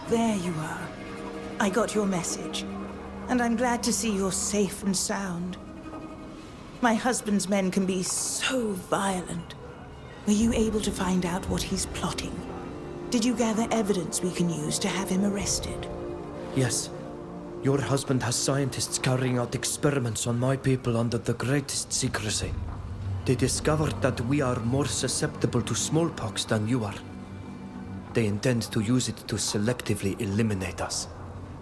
There you are. I got your message, and I'm glad to see you're safe and sound. My husband's men can be so violent. Were you able to find out what he's plotting? Did you gather evidence we can use to have him arrested? Yes. Your husband has scientists carrying out experiments on my people under the greatest secrecy. They discovered that we are more susceptible to smallpox than you are. They intend to use it to selectively eliminate us.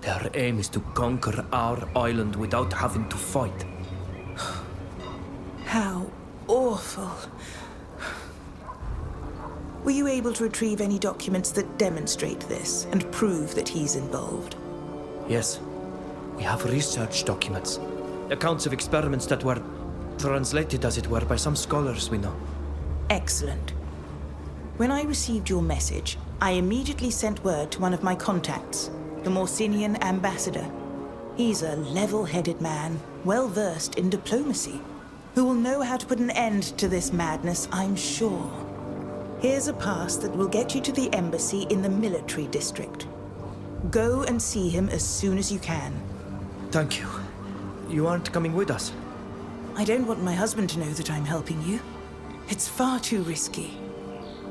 Their aim is to conquer our island without having to fight. How awful. Were you able to retrieve any documents that demonstrate this and prove that he's involved? Yes. We have research documents. Accounts of experiments that were translated, as it were, by some scholars we know. Excellent. When I received your message, I immediately sent word to one of my contacts, the Morsinian ambassador. He's a level-headed man, well-versed in diplomacy, who will know how to put an end to this madness, I'm sure. Here's a pass that will get you to the embassy in the military district. Go and see him as soon as you can. Thank you. You aren't coming with us? I don't want my husband to know that I'm helping you. It's far too risky.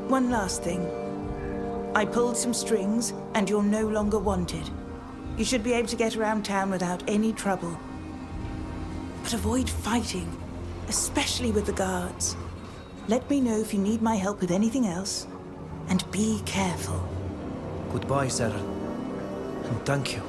One last thing. I pulled some strings, and you're no longer wanted. You should be able to get around town without any trouble. But avoid fighting, especially with the guards. Let me know if you need my help with anything else, and be careful. Goodbye, Sarah. And thank you.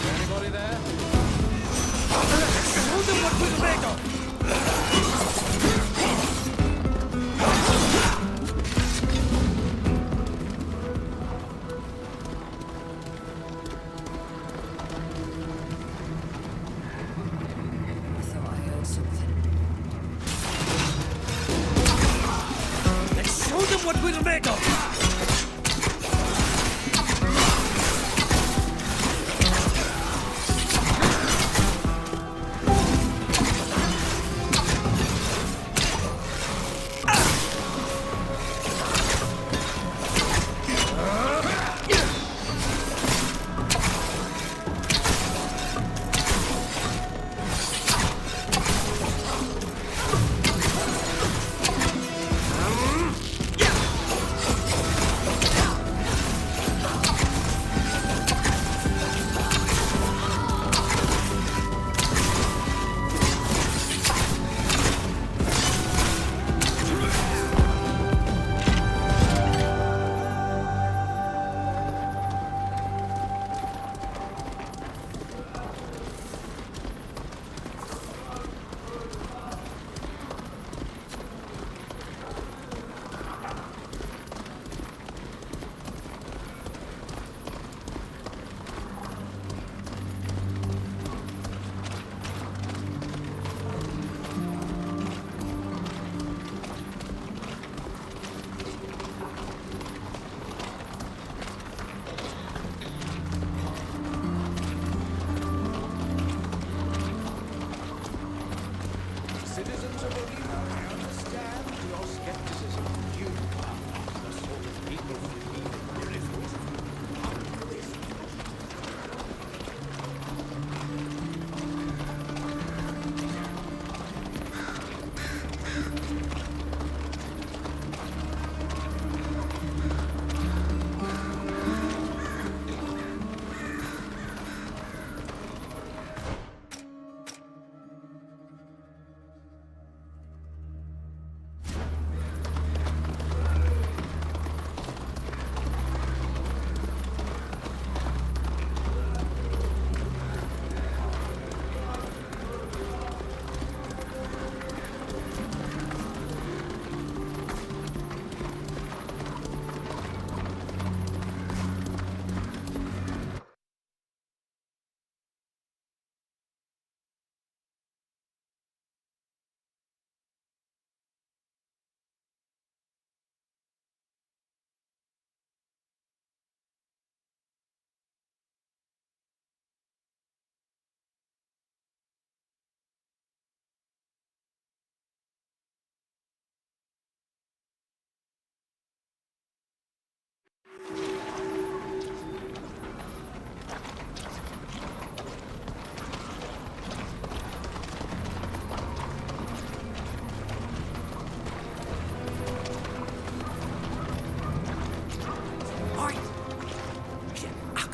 Anybody there? Show them what we're made of! I thought I heard something. Let's show them what we're made of!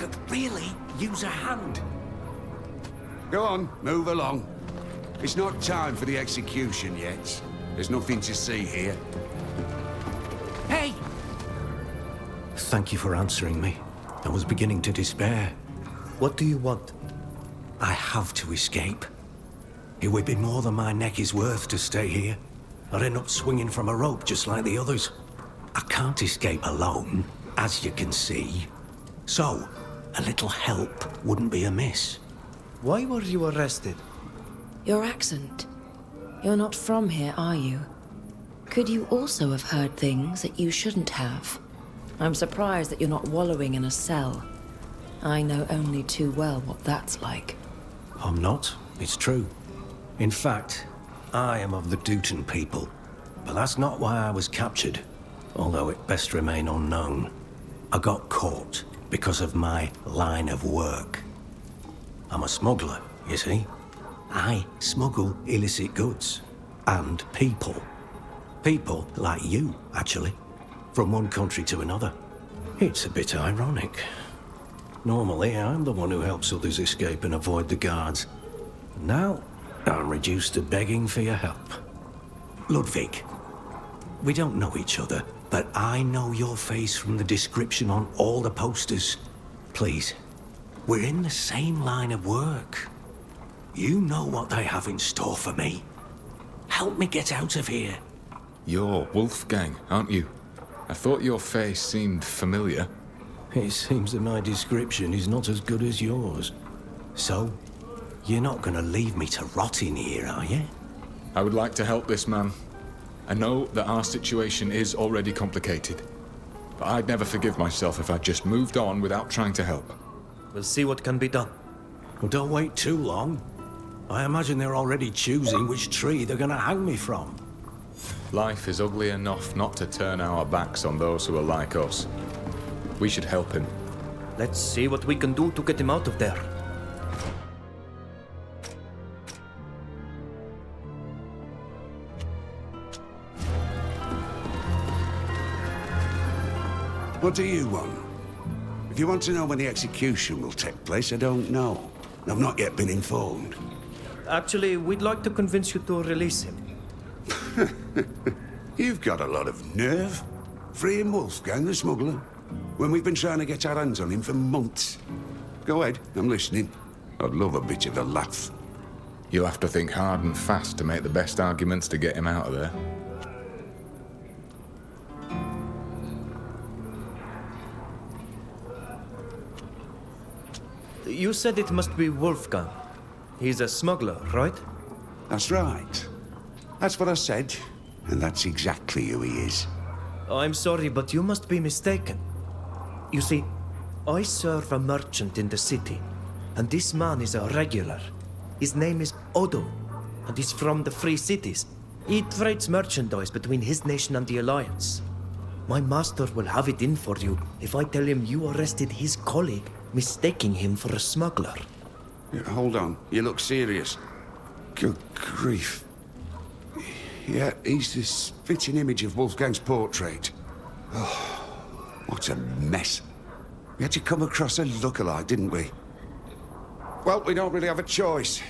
could really use a hand. Go on, move along. It's not time for the execution yet. There's nothing to see here. Hey! Thank you for answering me. I was beginning to despair. What do you want? I have to escape. It would be more than my neck is worth to stay here. I'd end up swinging from a rope just like the others. I can't escape alone, as you can see. So, a little help wouldn't be amiss. Why were you arrested? Your accent. You're not from here, are you? Could you also have heard things that you shouldn't have? I'm surprised that you're not wallowing in a cell. I know only too well what that's like. I'm not. It's true. In fact, I am of the Duton people. But that's not why I was captured, although it best remain unknown. I got caught because of my line of work. I'm a smuggler, you see. I smuggle illicit goods. And people. People like you, actually. From one country to another. It's a bit ironic. Normally, I'm the one who helps others escape and avoid the guards. Now, I'm reduced to begging for your help. Ludwig, we don't know each other, but I know your face from the description on all the posters. Please, we're in the same line of work. You know what they have in store for me. Help me get out of here. You're Wolfgang, aren't you? I thought your face seemed familiar. It seems that my description is not as good as yours. So, you're not gonna leave me to rot in here, are you? I would like to help this man. I know that our situation is already complicated, but I'd never forgive myself if I'd just moved on without trying to help. We'll see what can be done. Well, don't wait too long. I imagine they're already choosing which tree they're gonna hang me from. Life is ugly enough not to turn our backs on those who are like us. We should help him. Let's see what we can do to get him out of there. What do you want? If you want to know when the execution will take place, I don't know. I've not yet been informed. Actually, we'd like to convince you to release him. You've got a lot of nerve. Freeing Wolfgang, the smuggler, when we've been trying to get our hands on him for months. Go ahead, I'm listening. I'd love a bit of a laugh. You'll have to think hard and fast to make the best arguments to get him out of there. You said it must be Wolfgang. He's a smuggler, right? That's right. That's what I said, and that's exactly who he is. I'm sorry, but you must be mistaken. You see, I serve a merchant in the city, and this man is a regular. His name is Odo, and he's from the Free Cities. He trades merchandise between his nation and the Alliance. My master will have it in for you if I tell him you arrested his colleague, mistaking him for a smuggler. Yeah, hold on, you look serious. Good grief. Yeah, he's the spitting image of Wolfgang's portrait. Oh, what a mess. We had to come across a lookalike, didn't we? Well, we don't really have a choice.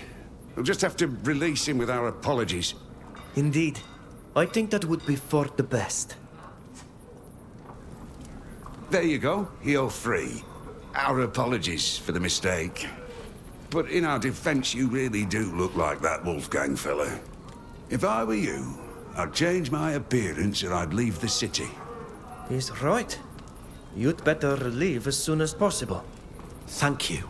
We'll just have to release him with our apologies. Indeed. I think that would be for the best. There you go, you're free. Our apologies for the mistake. But in our defense, you really do look like that Wolfgang fella. If I were you, I'd change my appearance or I'd leave the city. He's right. You'd better leave as soon as possible. Thank you.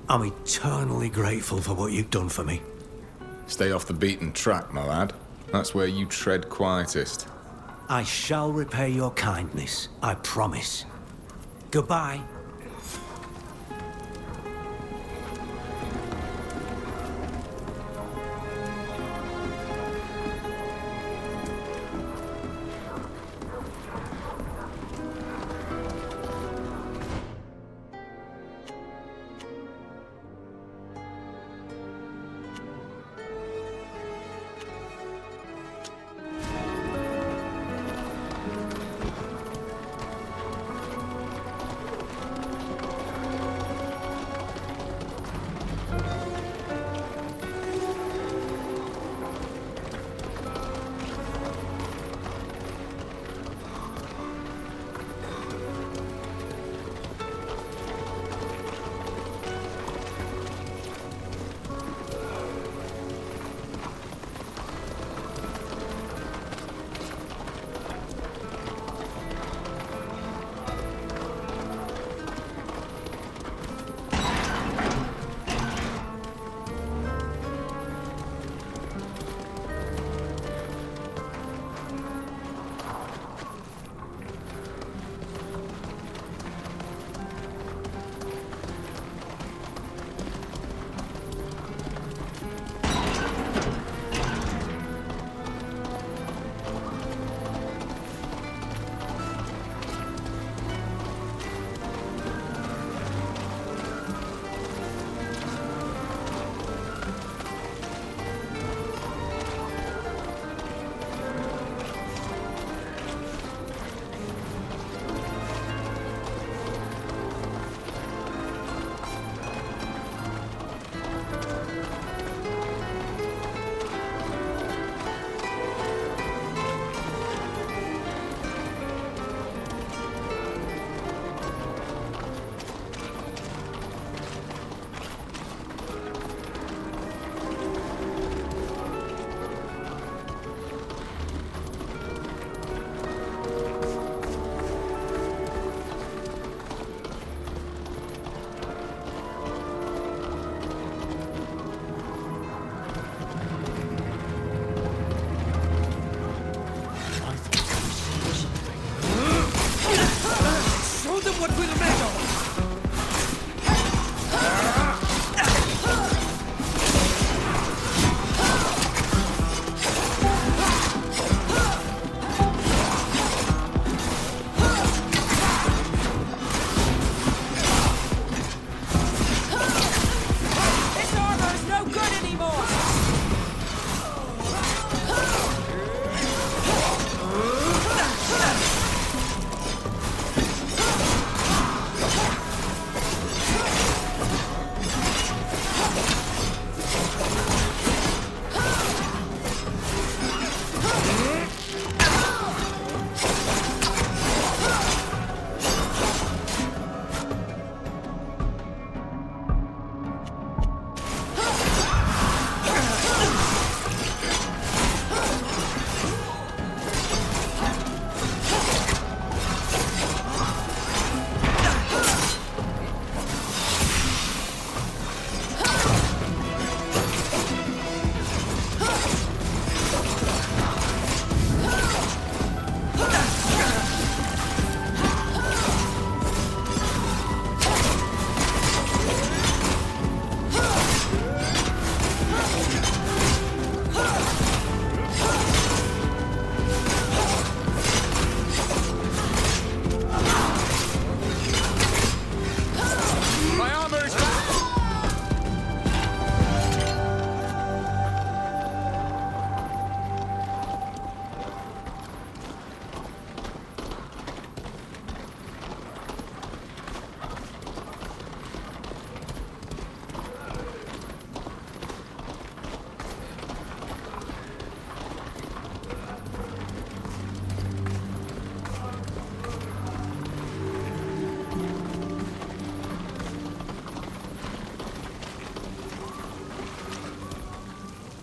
I'm eternally grateful for what you've done for me. Stay off the beaten track, my lad. That's where you tread quietest. I shall repay your kindness, I promise. Goodbye.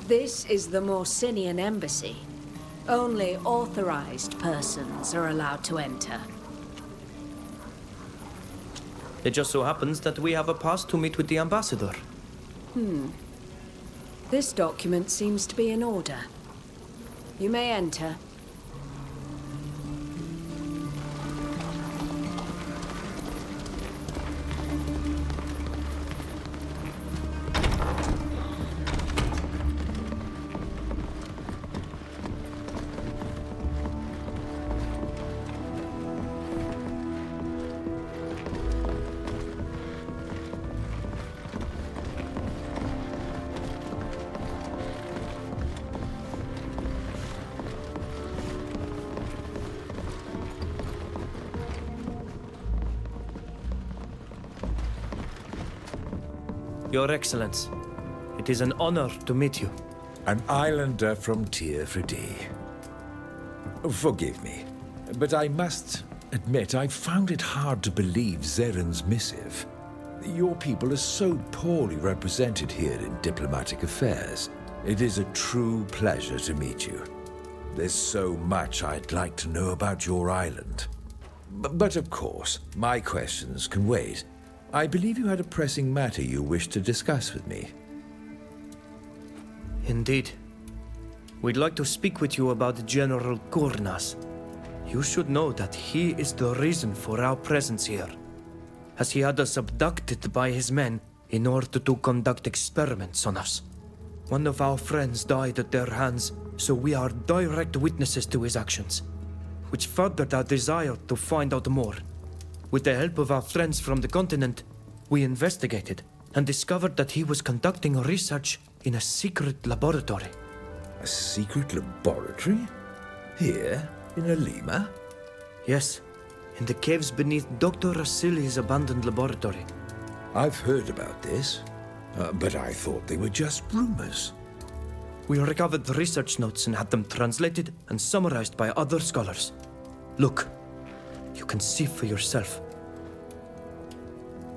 This is the Morsinian embassy. Only authorized persons are allowed to enter. It just so happens that we have a pass to meet with the ambassador. This document seems to be in order. You may enter. Your Excellence, it is an honor to meet you. An islander from Tyr Freddy. Forgive me, but I must admit I found it hard to believe Zeren's missive. Your people are so poorly represented here in diplomatic affairs. It is a true pleasure to meet you. There's so much I'd like to know about your island. But of course, my questions can wait. I believe you had a pressing matter you wished to discuss with me. Indeed. We'd like to speak with you about General Gurnas. You should know that he is the reason for our presence here, as he had us abducted by his men in order to conduct experiments on us. One of our friends died at their hands, so we are direct witnesses to his actions, which furthered our desire to find out more. With the help of our friends from the continent, we investigated and discovered that he was conducting research in a secret laboratory. A secret laboratory? Here, in Theleme? Yes, in the caves beneath Dr. Asili's abandoned laboratory. I've heard about this, but I thought they were just rumors. We recovered the research notes and had them translated and summarized by other scholars. Look, you can see for yourself.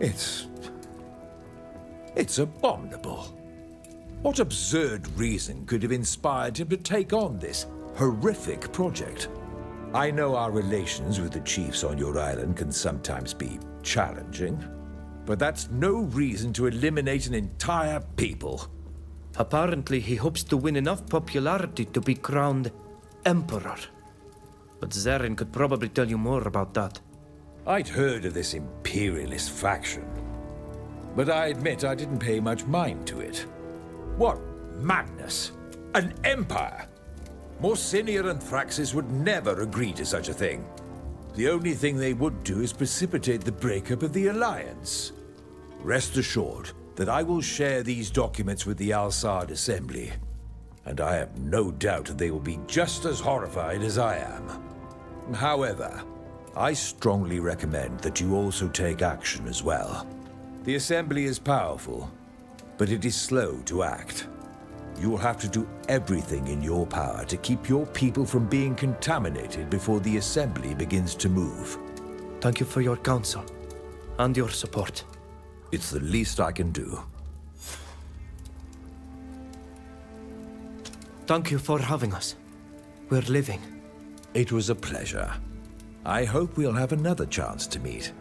It's abominable. What absurd reason could have inspired him to take on this horrific project? I know our relations with the chiefs on your island can sometimes be challenging, but that's no reason to eliminate an entire people. Apparently, he hopes to win enough popularity to be crowned Emperor. But Zeren could probably tell you more about that. I'd heard of this imperialist faction, but I admit I didn't pay much mind to it. What madness! An empire! Morsinia and Thraxis would never agree to such a thing. The only thing they would do is precipitate the breakup of the Alliance. Rest assured that I will share these documents with the Alsard Assembly, and I have no doubt that they will be just as horrified as I am. However, I strongly recommend that you also take action as well. The Assembly is powerful, but it is slow to act. You will have to do everything in your power to keep your people from being contaminated before the Assembly begins to move. Thank you for your counsel and your support. It's the least I can do. Thank you for having us. We're leaving. It was a pleasure. I hope we'll have another chance to meet.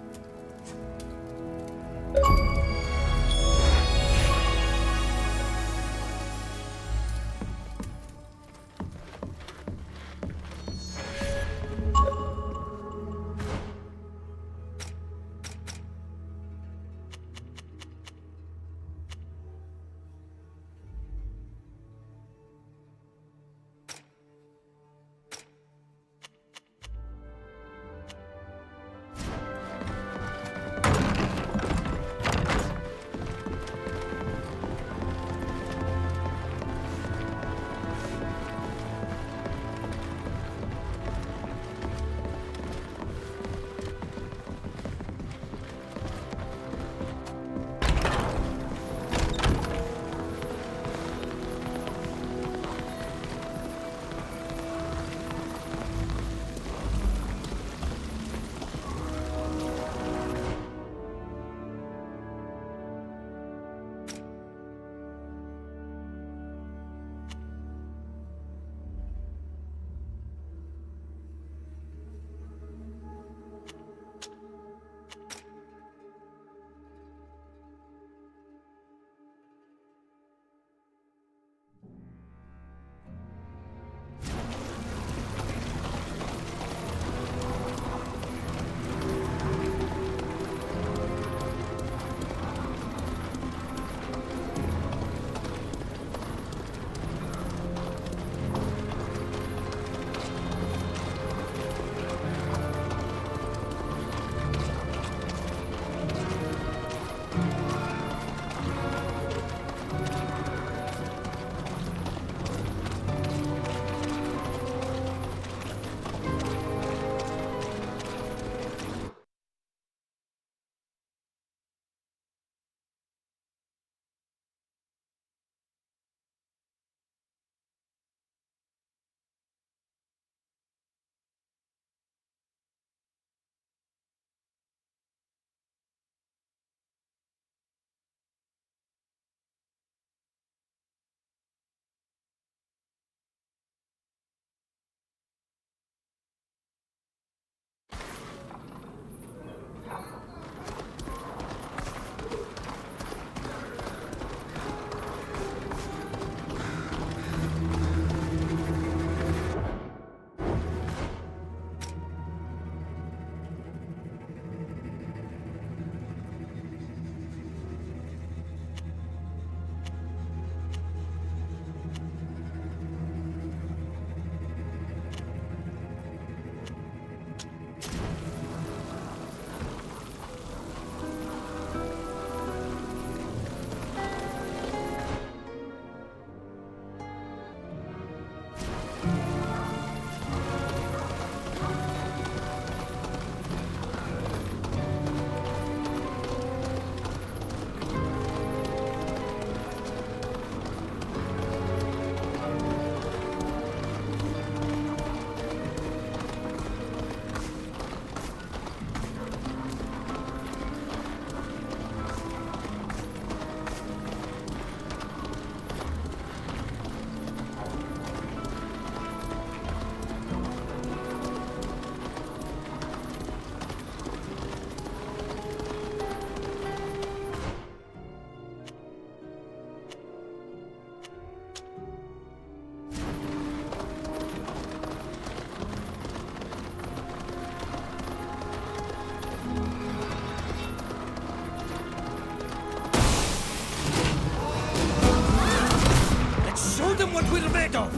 what we're made of!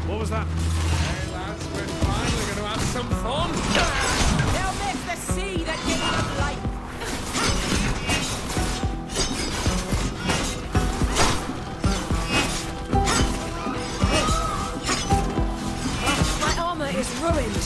What was that? Hey lads, we're finally going to have some fun! They'll miss the sea that gives us life. My armor is ruined.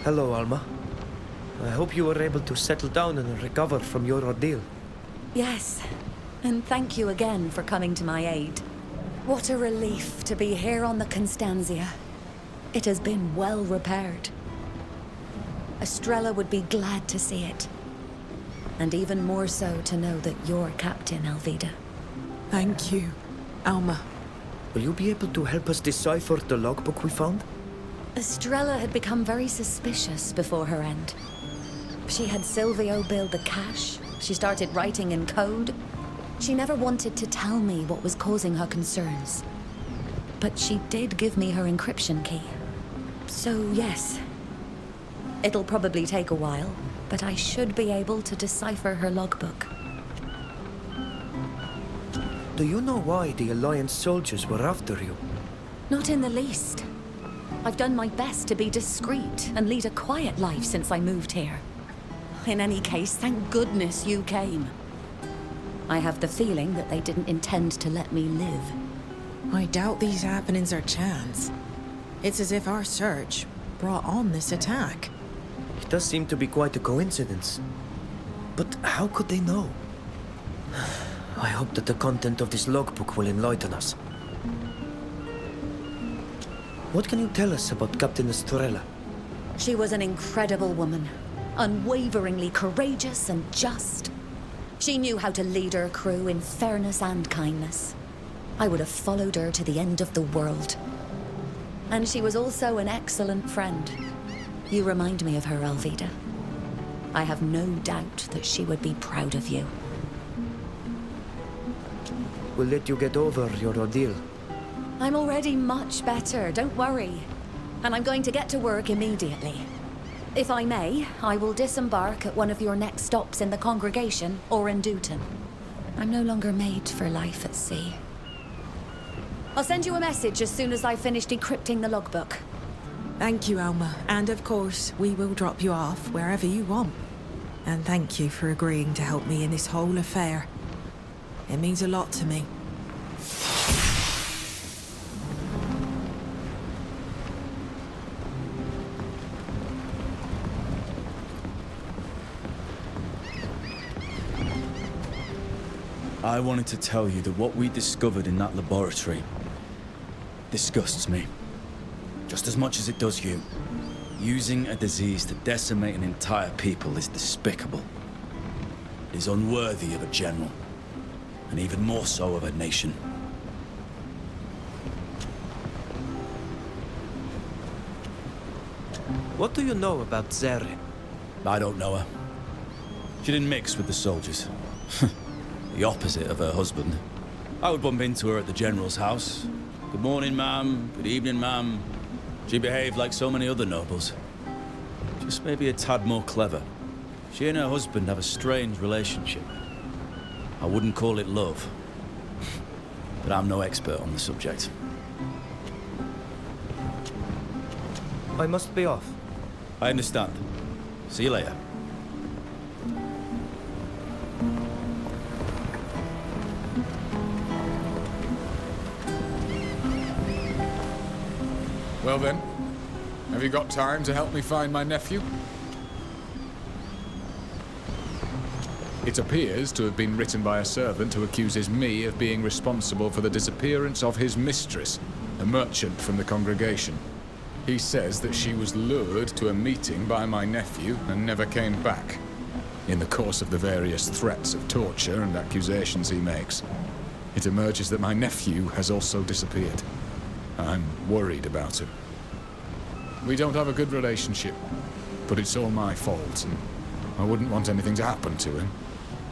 Hello, Alma. I hope you were able to settle down and recover from your ordeal. Yes, and thank you again for coming to my aid. What a relief to be here on the Constantia. It has been well repaired. Estrella would be glad to see it. And even more so to know that you're Captain Alvida. Thank you, Alma. Will you be able to help us decipher the logbook we found? Estrella had become very suspicious before her end. She had Silvio build the cache. She started writing in code. She never wanted to tell me what was causing her concerns. But she did give me her encryption key. So yes, it'll probably take a while, but I should be able to decipher her logbook. Do you know why the Alliance soldiers were after you? Not in the least. I've done my best to be discreet and lead a quiet life since I moved here. In any case, thank goodness you came. I have the feeling that they didn't intend to let me live. I doubt these happenings are chance. It's as if our search brought on this attack. It does seem to be quite a coincidence. But how could they know? I hope that the content of this logbook will enlighten us. What can you tell us about Captain Estrella? She was an incredible woman, unwaveringly courageous and just. She knew how to lead her crew in fairness and kindness. I would have followed her to the end of the world. And she was also an excellent friend. You remind me of her, Alvida. I have no doubt that she would be proud of you. We'll let you get over your ordeal. I'm already much better, don't worry. And I'm going to get to work immediately. If I may, I will disembark at one of your next stops in the congregation or in Dutton. I'm no longer made for life at sea. I'll send you a message as soon as I've finished decrypting the logbook. Thank you, Alma. And of course, we will drop you off wherever you want. And thank you for agreeing to help me in this whole affair. It means a lot to me. I wanted to tell you that what we discovered in that laboratory disgusts me. Just as much as it does you. Using a disease to decimate an entire people is despicable. It is unworthy of a general. And even more so of a nation. What do you know about Zere? I don't know her. She didn't mix with the soldiers. The opposite of her husband. I would bump into her at the general's house. Good morning, ma'am. Good evening, ma'am. She behaved like so many other nobles. Just maybe a tad more clever. She and her husband have a strange relationship. I wouldn't call it love. But I'm no expert on the subject. I must be off. I understand. See you later. Well then, have you got time to help me find my nephew? It appears to have been written by a servant who accuses me of being responsible for the disappearance of his mistress, a merchant from the congregation. He says that she was lured to a meeting by my nephew and never came back. In the course of the various threats of torture and accusations he makes, it emerges that my nephew has also disappeared. I'm worried about him. We don't have a good relationship, but it's all my fault, and I wouldn't want anything to happen to him.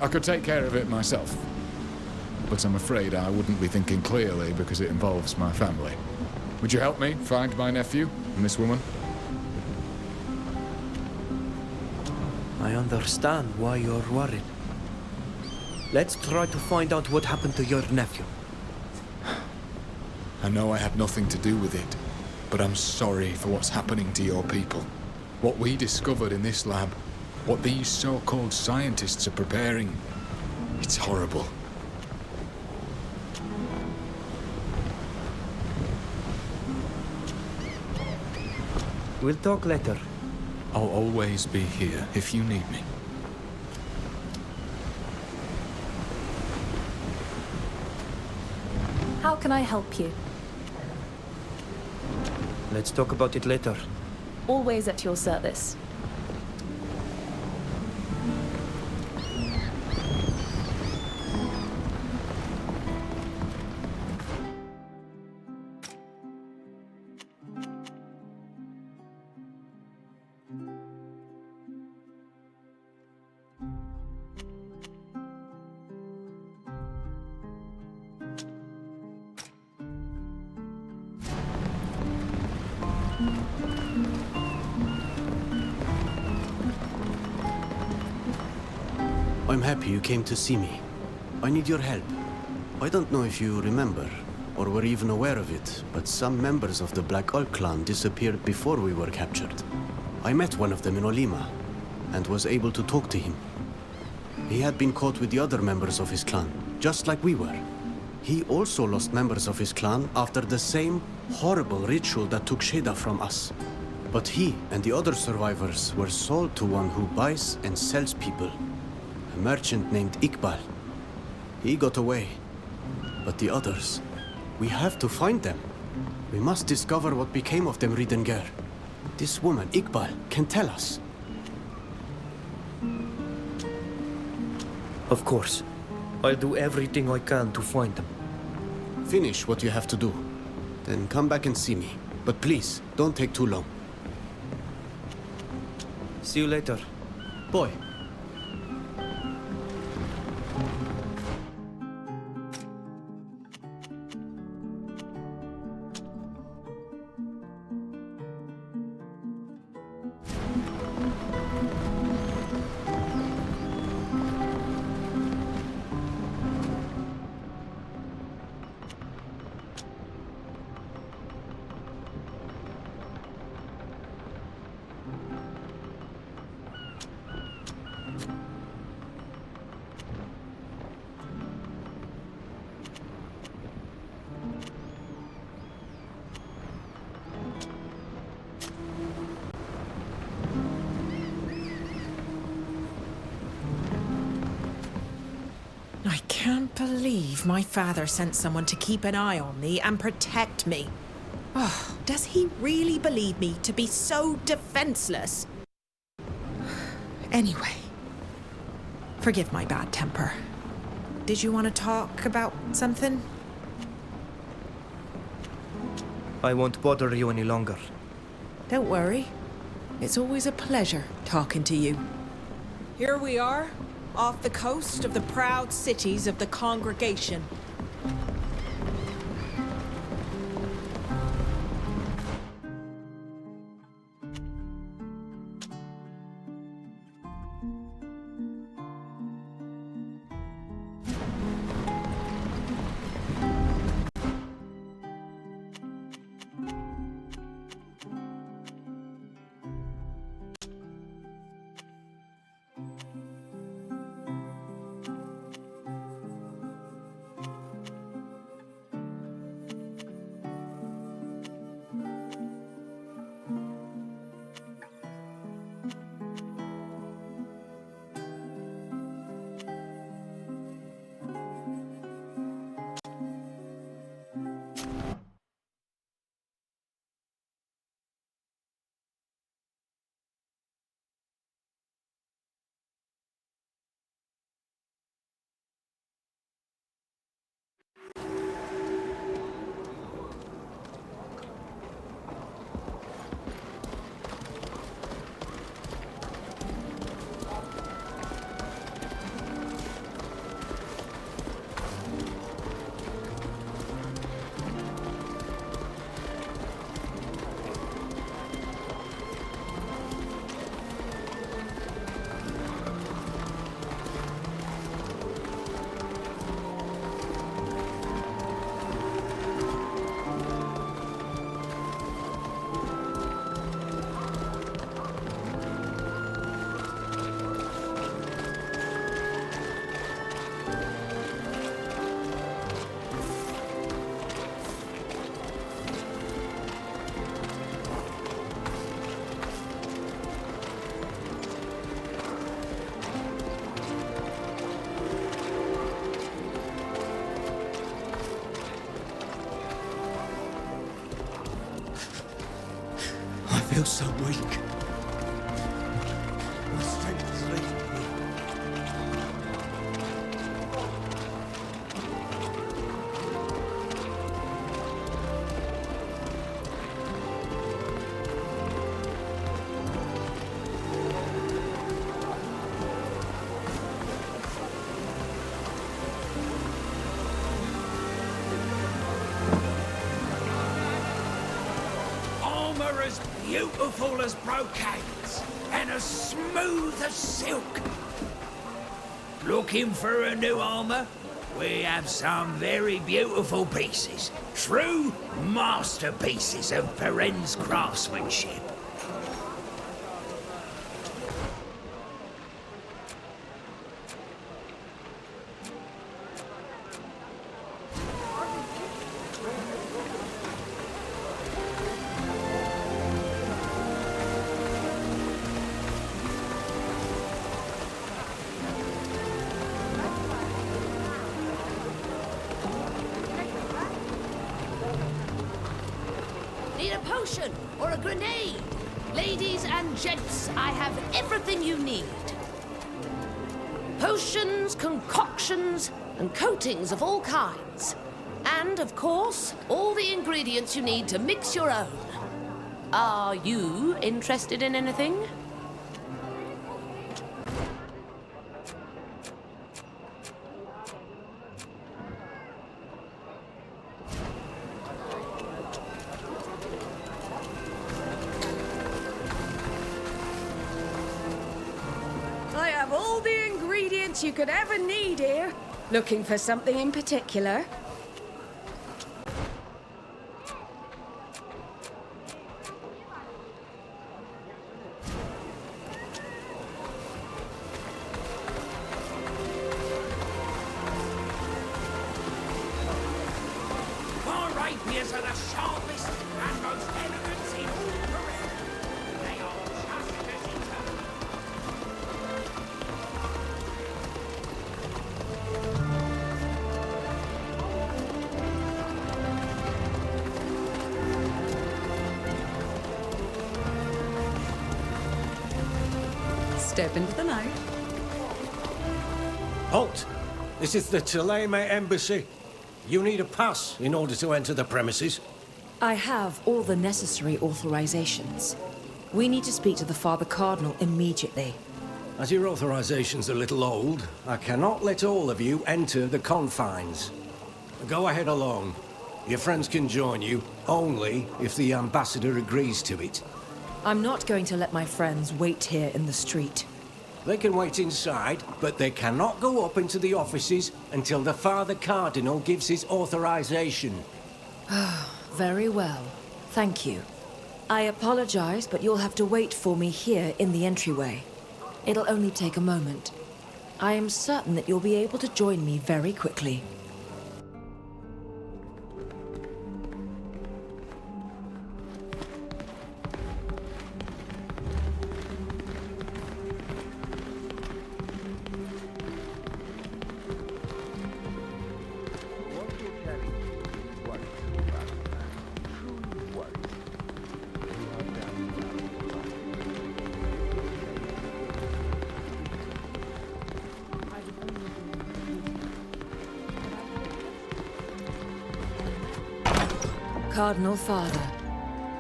I could take care of it myself, but I'm afraid I wouldn't be thinking clearly because it involves my family. Would you help me find my nephew and this woman? I understand why you're worried. Let's try to find out what happened to your nephew. I know I had nothing to do with it, but I'm sorry for what's happening to your people. What we discovered in this lab, what these so-called scientists are preparing, it's horrible. We'll talk later. I'll always be here if you need me. How can I help you? Let's talk about it later. Always at your service. I'm happy you came to see me. I need your help. I don't know if you remember, or were even aware of it, but some members of the Black Oak clan disappeared before we were captured. I met one of them in Olima, and was able to talk to him. He had been caught with the other members of his clan, just like we were. He also lost members of his clan after the same horrible ritual that took Sheda from us. But he and the other survivors were sold to one who buys and sells people. A merchant named Iqbal. He got away. But the others, we have to find them. We must discover what became of them, Ridengar. This woman, Iqbal, can tell us. Of course. I'll do everything I can to find them. Finish what you have to do. Then come back and see me. But please, don't take too long. See you later. Boy. I can't believe my father sent someone to keep an eye on me and protect me. Oh, does he really believe me to be so defenseless? Anyway, forgive my bad temper. Did you want to talk about something? I won't bother you any longer. Don't worry. It's always a pleasure talking to you. Here we are, off the coast of the proud cities of the Congregation. feel so weak. My strength is leaving me. Armor as beautiful as brocades and as smooth as silk. Looking for a new armor? We have some very beautiful pieces. True masterpieces of Peren's craftsmanship. Need a potion or a grenade? Ladies and gents, I have everything you need. Potions, concoctions, and coatings of all kinds. And, of course, all the ingredients you need to mix your own. Are you interested in anything? I have all the ingredients you could ever need here. Looking for something in particular? Our rapiers are the sharpest and most elegant in all Peren. They are just as eternal. Step into the light. Halt! This is the Theleme embassy. You need a pass in order to enter the premises. I have all the necessary authorizations. We need to speak to the Father Cardinal immediately. As your authorization's a little old, I cannot let all of you enter the confines. Go ahead alone. Your friends can join you, only if the ambassador agrees to it. I'm not going to let my friends wait here in the street. They can wait inside, but they cannot go up into the offices until the Father Cardinal gives his authorization. Very well. Thank you. I apologize, but you'll have to wait for me here in the entryway. It'll only take a moment. I am certain that you'll be able to join me very quickly. Cardinal Father,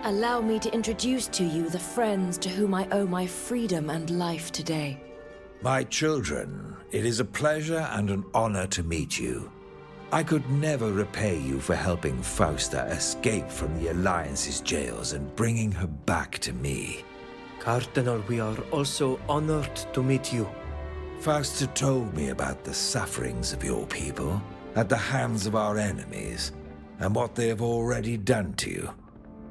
allow me to introduce to you the friends to whom I owe my freedom and life today. My children, it is a pleasure and an honor to meet you. I could never repay you for helping Fausta escape from the Alliance's jails and bringing her back to me. Cardinal, we are also honored to meet you. Fausta told me about the sufferings of your people at the hands of our enemies, and what they have already done to you.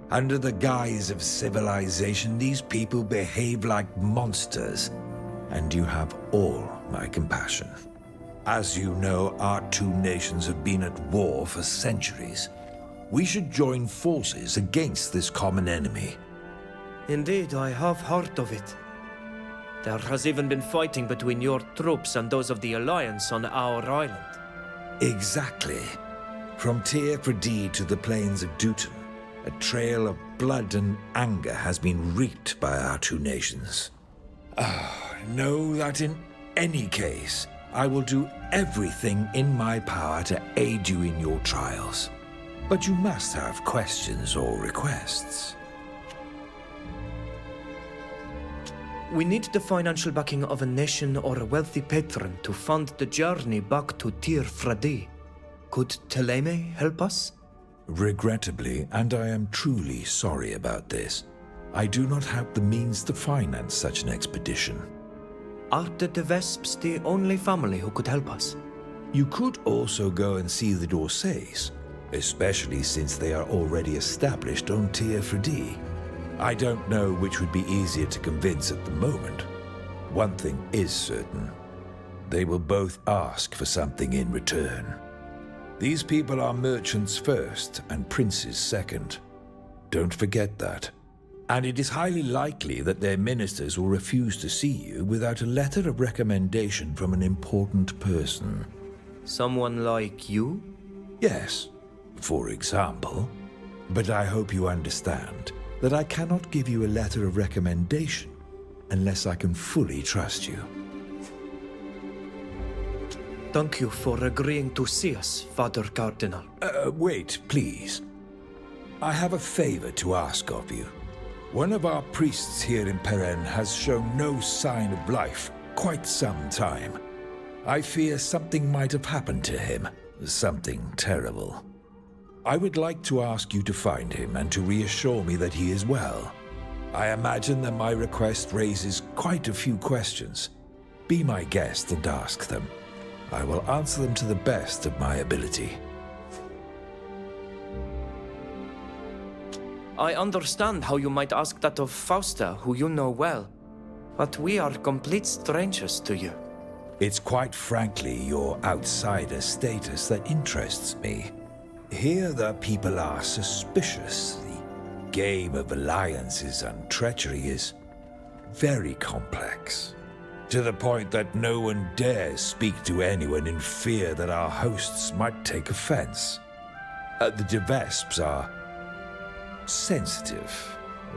Under the guise of civilization, these people behave like monsters, and you have all my compassion. As you know, our two nations have been at war for centuries. We should join forces against this common enemy. Indeed, I have heard of it. There has even been fighting between your troops and those of the Alliance on our island. Exactly. From Tyr Pradee to the plains of Duton, a trail of blood and anger has been wreaked by our two nations. Know that in any case, I will do everything in my power to aid you in your trials. But you must have questions or requests. We need the financial backing of a nation or a wealthy patron to fund the journey back to Tir Fradi. Could Theleme help us? Regrettably, and I am truly sorry about this, I do not have the means to finance such an expedition. Are the De Vesps the only family who could help us? You could also go and see the Dorsays, especially since they are already established on Tir Fradi. I don't know which would be easier to convince at the moment. One thing is certain. They will both ask for something in return. These people are merchants first and princes second. Don't forget that. And it is highly likely that their ministers will refuse to see you without a letter of recommendation from an important person. Someone like you? Yes, for example. But I hope you understand that I cannot give you a letter of recommendation unless I can fully trust you. Thank you for agreeing to see us, Father Cardinal. Wait, please. I have a favor to ask of you. One of our priests here in Peren has shown no sign of life quite some time. I fear something might have happened to him, something terrible. I would like to ask you to find him and to reassure me that he is well. I imagine that my request raises quite a few questions. Be my guest and ask them. I will answer them to the best of my ability. I understand how you might ask that of Fausta, who you know well. But we are complete strangers to you. It's quite frankly your outsider status that interests me. Here the people are suspicious. The game of alliances and treachery is very complex. To the point that no one dares speak to anyone in fear that our hosts might take offense. The De Vesps are sensitive.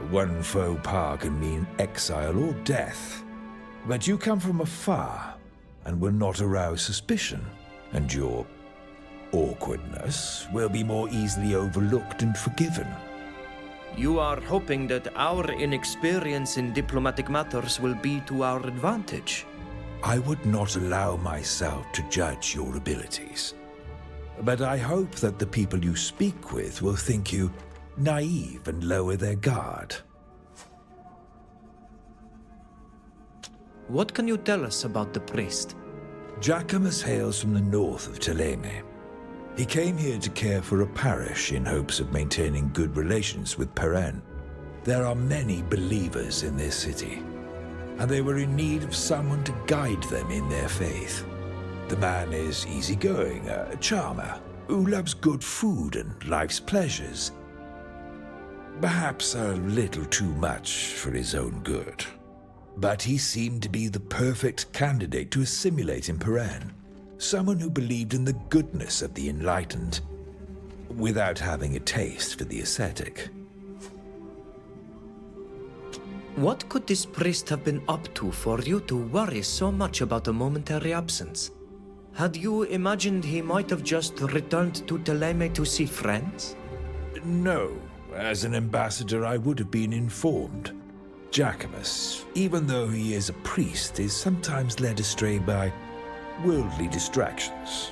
One faux pas can mean exile or death. But you come from afar and will not arouse suspicion, and your awkwardness will be more easily overlooked and forgiven. You are hoping that our inexperience in diplomatic matters will be to our advantage. I would not allow myself to judge your abilities. But I hope that the people you speak with will think you naive and lower their guard. What can you tell us about the priest? Jacquemus hails from the north of Theleme. He came here to care for a parish in hopes of maintaining good relations with Peren. There are many believers in this city, and they were in need of someone to guide them in their faith. The man is easygoing, a charmer, who loves good food and life's pleasures. Perhaps a little too much for his own good. But he seemed to be the perfect candidate to assimilate in Peren. Someone who believed in the goodness of the enlightened, without having a taste for the ascetic. What could this priest have been up to for you to worry so much about a momentary absence? Had you imagined he might have just returned to Theleme to see friends? No. As an ambassador, I would have been informed. Jacquemus, even though he is a priest, is sometimes led astray by worldly distractions.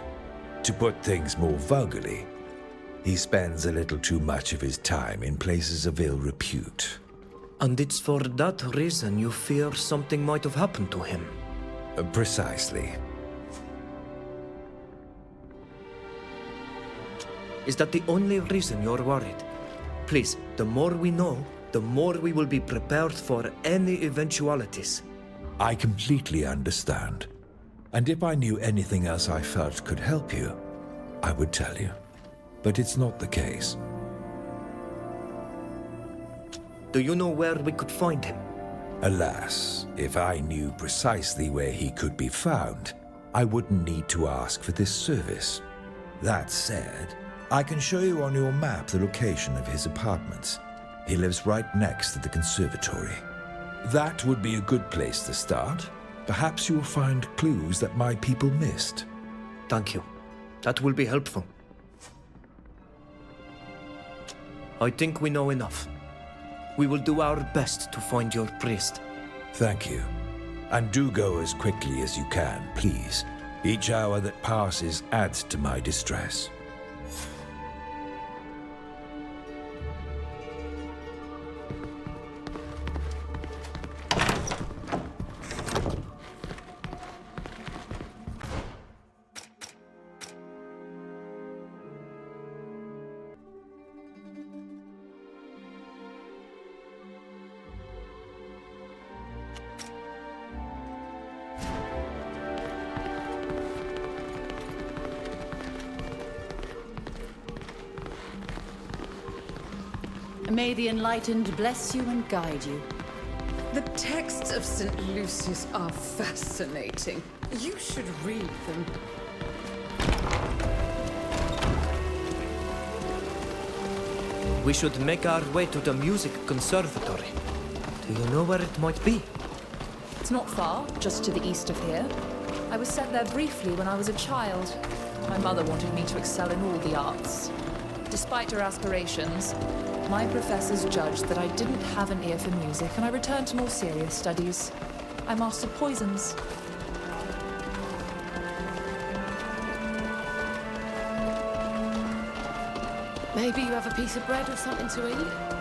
To put things more vulgarly, he spends a little too much of his time in places of ill repute. And it's for that reason you fear something might have happened to him? Precisely. Is that the only reason you're worried? Please, the more we know, the more we will be prepared for any eventualities. I completely understand. And if I knew anything else I felt could help you, I would tell you. But it's not the case. Do you know where we could find him? Alas, if I knew precisely where he could be found, I wouldn't need to ask for this service. That said, I can show you on your map the location of his apartments. He lives right next to the conservatory. That would be a good place to start. Perhaps you'll find clues that my people missed. Thank you. That will be helpful. I think we know enough. We will do our best to find your priest. Thank you. And do go as quickly as you can, please. Each hour that passes adds to my distress. May the Enlightened bless you and guide you. The texts of St. Lucius are fascinating. You should read them. We should make our way to the music conservatory. Do you know where it might be? It's not far, just to the east of here. I was sent there briefly when I was a child. My mother wanted me to excel in all the arts. Despite her aspirations, my professors judged that I didn't have an ear for music, and I returned to more serious studies. I mastered poisons. Maybe you have a piece of bread or something to eat?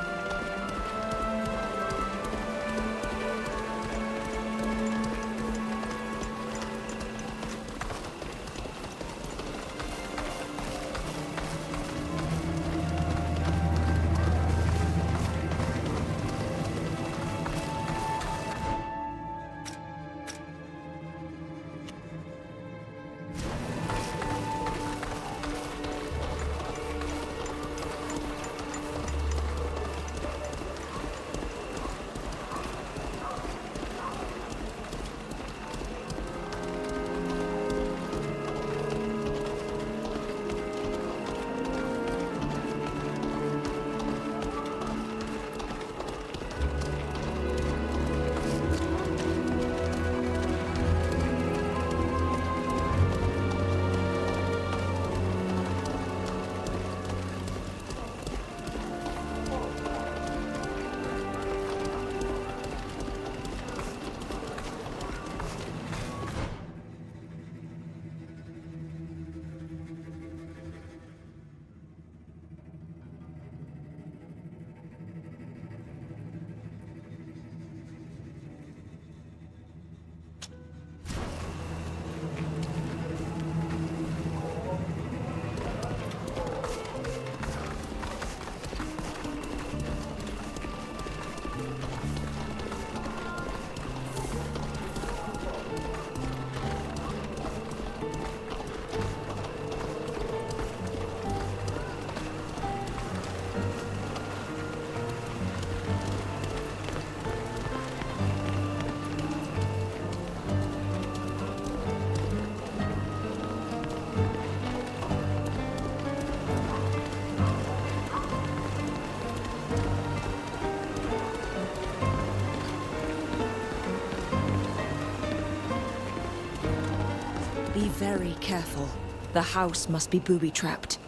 Be very careful. The house must be booby-trapped.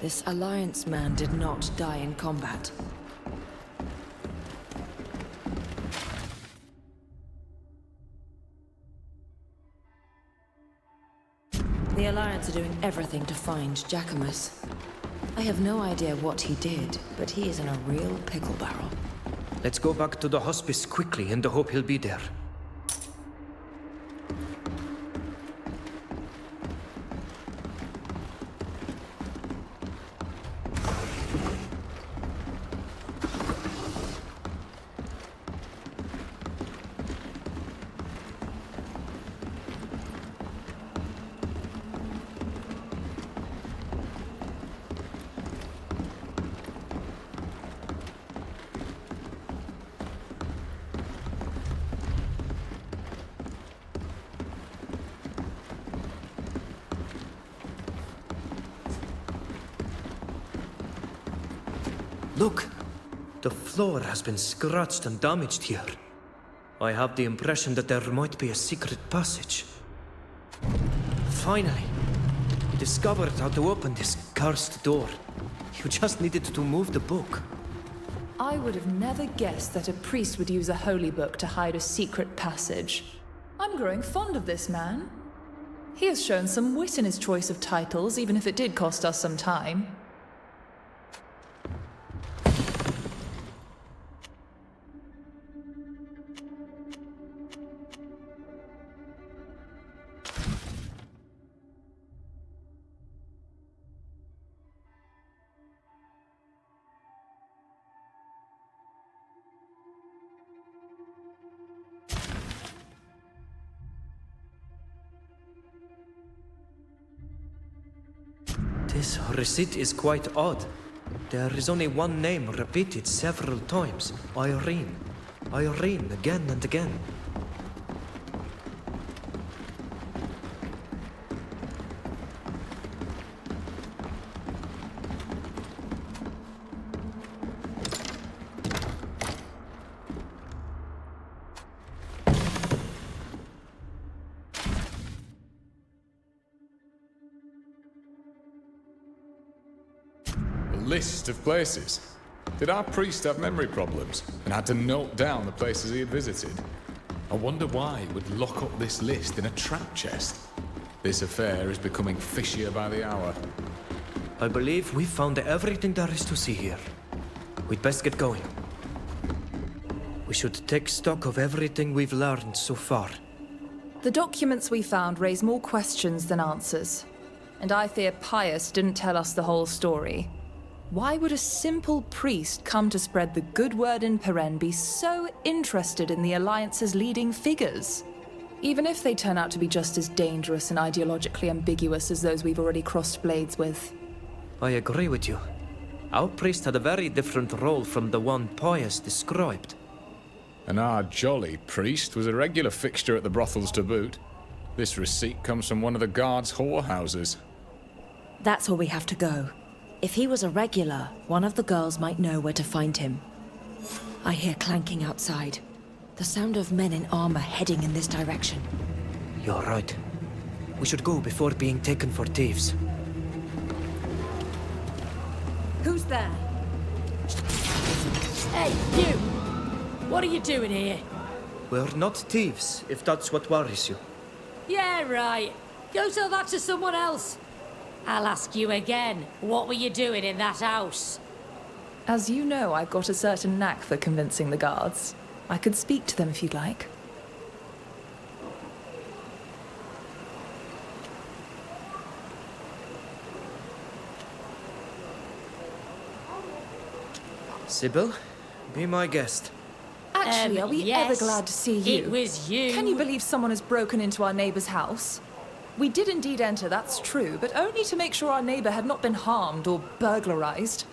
This Alliance man did not die in combat. The Alliance are doing everything to find Jacquemus. I have no idea what he did, but he is in a real pickle barrel. Let's go back to the hospice quickly in the hope he'll be there. Look! The floor has been scratched and damaged here. I have the impression that there might be a secret passage. Finally! We discovered how to open this cursed door. You just needed to move the book. I would have never guessed that a priest would use a holy book to hide a secret passage. I'm growing fond of this man. He has shown some wit in his choice of titles, even if it did cost us some time. This receipt is quite odd. There is only one name repeated several times. Irene. Irene, again and again. List of places. Did our priest have memory problems and had to note down the places he had visited? I wonder why he would lock up this list in a trap chest. This affair is becoming fishier by the hour. I believe we've found everything there is to see here. We'd best get going. We should take stock of everything we've learned so far. The documents we found raise more questions than answers. And I fear Pius didn't tell us the whole story. Why would a simple priest come to spread the good word in Peren be so interested in the Alliance's leading figures? Even if they turn out to be just as dangerous and ideologically ambiguous as those we've already crossed blades with. I agree with you. Our priest had a very different role from the one Pius described. And our jolly priest was a regular fixture at the brothels to boot. This receipt comes from one of the guards' whorehouses. That's where we have to go. If he was a regular, one of the girls might know where to find him. I hear clanking outside. The sound of men in armor heading in this direction. You're right. We should go before being taken for thieves. Who's there? Hey, you! What are you doing here? We're not thieves, if that's what worries you. Yeah, right. Go tell that to someone else. I'll ask you again. What were you doing in that house? As you know, I've got a certain knack for convincing the guards. I could speak to them if you'd like. Sybil, be my guest. Actually, are we ever glad to see you? It was you. Can you believe someone has broken into our neighbor's house? We did indeed enter, that's true, but only to make sure our neighbor had not been harmed or burglarized.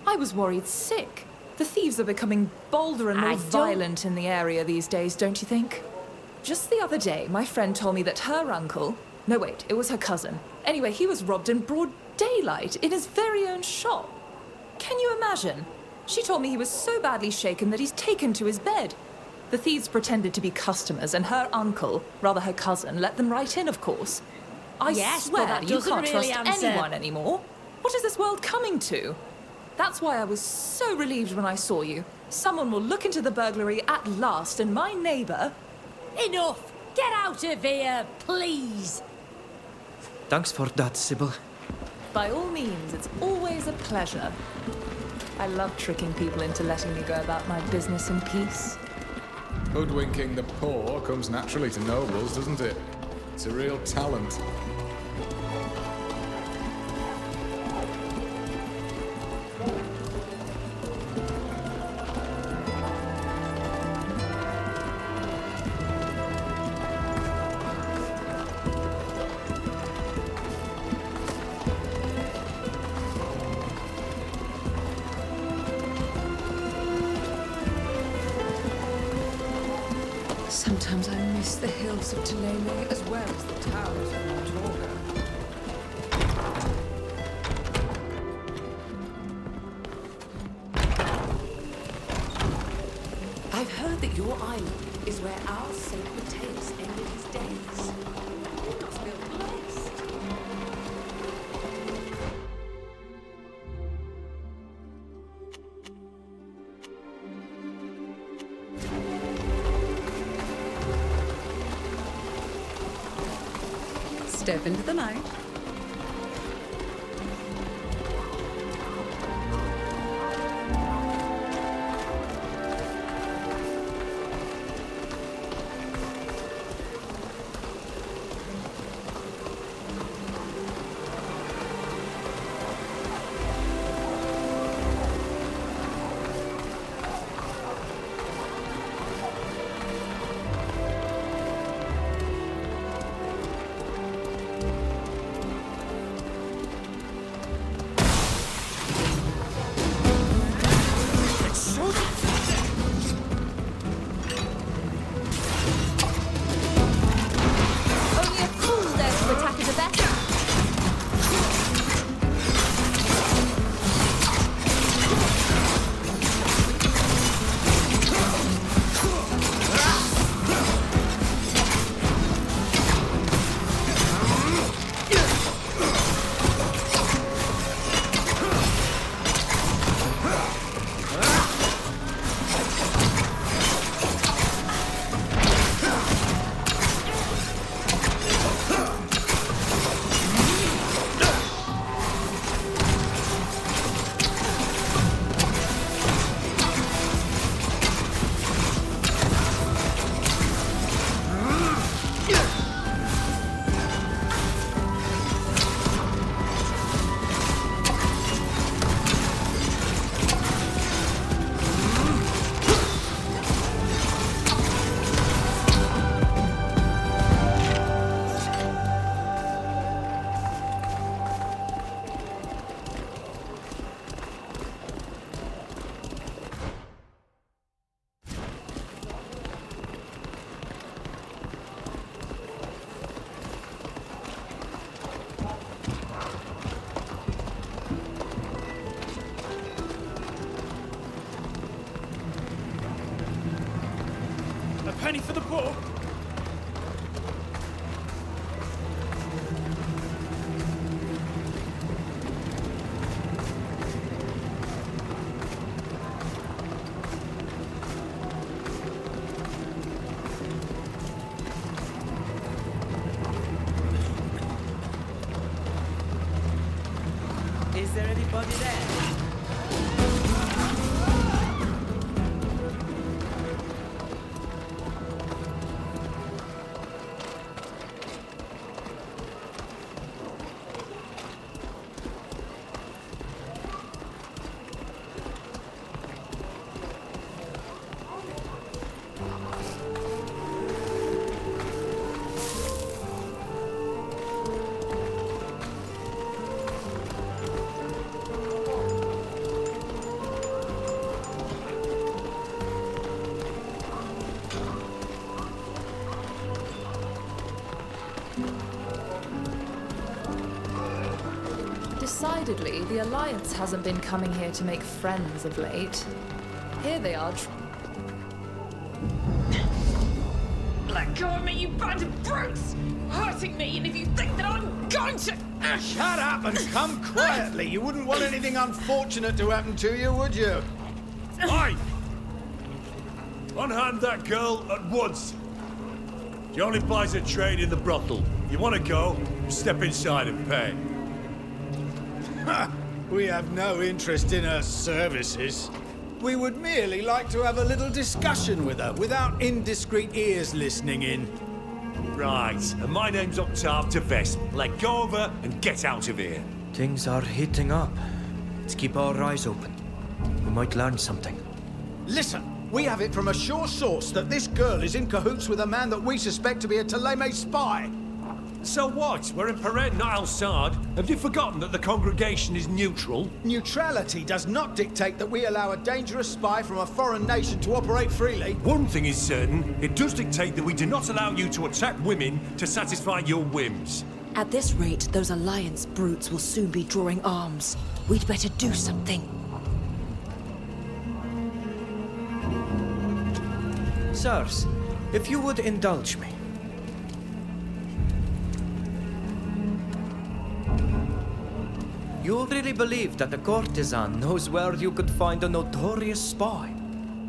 I was worried sick. The thieves are becoming bolder and more violent in the area these days, don't you think? Just the other day, my friend told me that her uncle... No, wait, it was her cousin. Anyway, he was robbed in broad daylight in his very own shop. Can you imagine? She told me he was so badly shaken that he's taken to his bed. The thieves pretended to be customers, and her uncle, rather her cousin, let them right in, of course. I swear but that you doesn't can't really trust answer. anyone anymore. What is this world coming to? That's why I was so relieved when I saw you. Someone will look into the burglary at last, and my neighbor... Enough! Get out of here, please! Thanks for that, Sybil. By all means, it's always a pleasure. I love tricking people into letting me go about my business in peace. Hoodwinking the poor comes naturally to nobles, doesn't it? It's a real talent. Sometimes I miss the hills of Theleme as well as the towers of Mortorga. Your island is where our sacred Tails ended his days. You must feel blessed. Step into the light. Penny for the poor. Is there anybody there? Decidedly, the Alliance hasn't been coming here to make friends of late. Here they are. Let go of me, you band of brutes! Hurting me, and if you think that I'm going to... Shut up and come quietly. You wouldn't want anything unfortunate to happen to you, would you? Aye! Unhand that girl at once. She only buys a trade in the brothel. You want to go? Step inside and pay. We have no interest in her services. We would merely like to have a little discussion with her without indiscreet ears listening in. Right, and my name's Octave de Vest. Let go of her and get out of here. Things are heating up. Let's keep our eyes open. We might learn something. Listen, we have it from a sure source that this girl is in cahoots with a man that we suspect to be a Theleme spy. So what? We're in Perret, not Al-Sard. Have you forgotten that the congregation is neutral? Neutrality does not dictate that we allow a dangerous spy from a foreign nation to operate freely. One thing is certain, it does dictate that we do not allow you to attack women to satisfy your whims. At this rate, those Alliance brutes will soon be drawing arms. We'd better do something. Sirs, if you would indulge me. You really believe that a courtesan knows where you could find a notorious spy?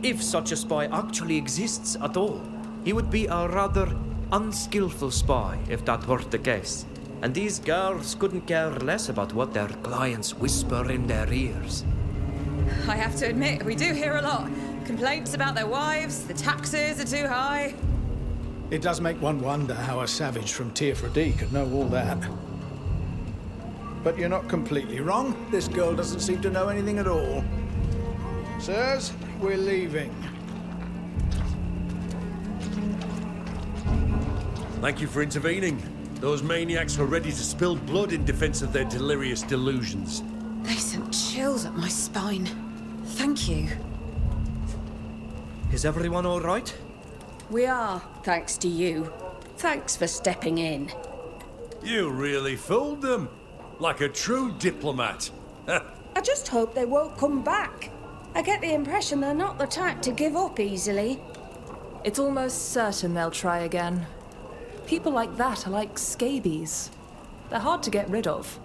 If such a spy actually exists at all, he would be a rather unskillful spy if that were the case. And these girls couldn't care less about what their clients whisper in their ears. I have to admit, we do hear a lot. Complaints about their wives, the taxes are too high. It does make one wonder how a savage from Tier could know all that. But you're not completely wrong. This girl doesn't seem to know anything at all. Sirs, we're leaving. Thank you for intervening. Those maniacs were ready to spill blood in defense of their delirious delusions. They sent chills up my spine. Thank you. Is everyone all right? We are, thanks to you. Thanks for stepping in. You really fooled them. Like a true diplomat. I just hope they won't come back. I get the impression they're not the type to give up easily. It's almost certain they'll try again. People like that are like scabies. They're hard to get rid of.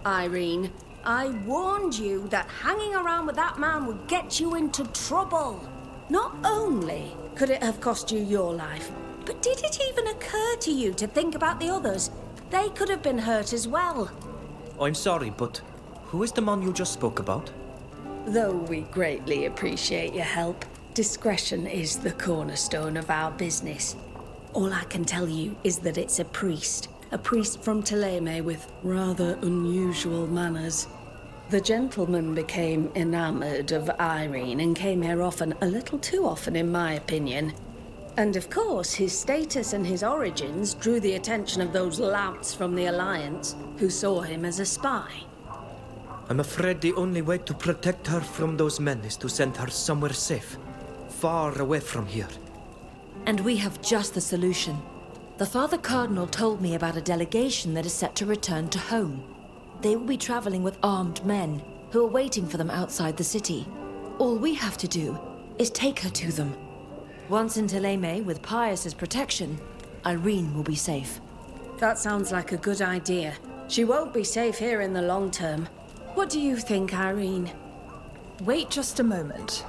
Irene, I warned you that hanging around with that man would get you into trouble. Not only could it have cost you your life, but did it even occur to you to think about the others? They could have been hurt as well. I'm sorry, but who is the man you just spoke about? Though we greatly appreciate your help, discretion is the cornerstone of our business. All I can tell you is that it's a priest from Theleme with rather unusual manners. The gentleman became enamored of Irene and came here often, a little too often in my opinion. And of course, his status and his origins drew the attention of those louts from the Alliance who saw him as a spy. I'm afraid the only way to protect her from those men is to send her somewhere safe, far away from here. And we have just the solution. The Father Cardinal told me about a delegation that is set to return to home. They will be traveling with armed men who are waiting for them outside the city. All we have to do is take her to them. Once in Theleme, with Pius's protection, Irene will be safe. That sounds like a good idea. She won't be safe here in the long term. What do you think, Irene? Wait just a moment.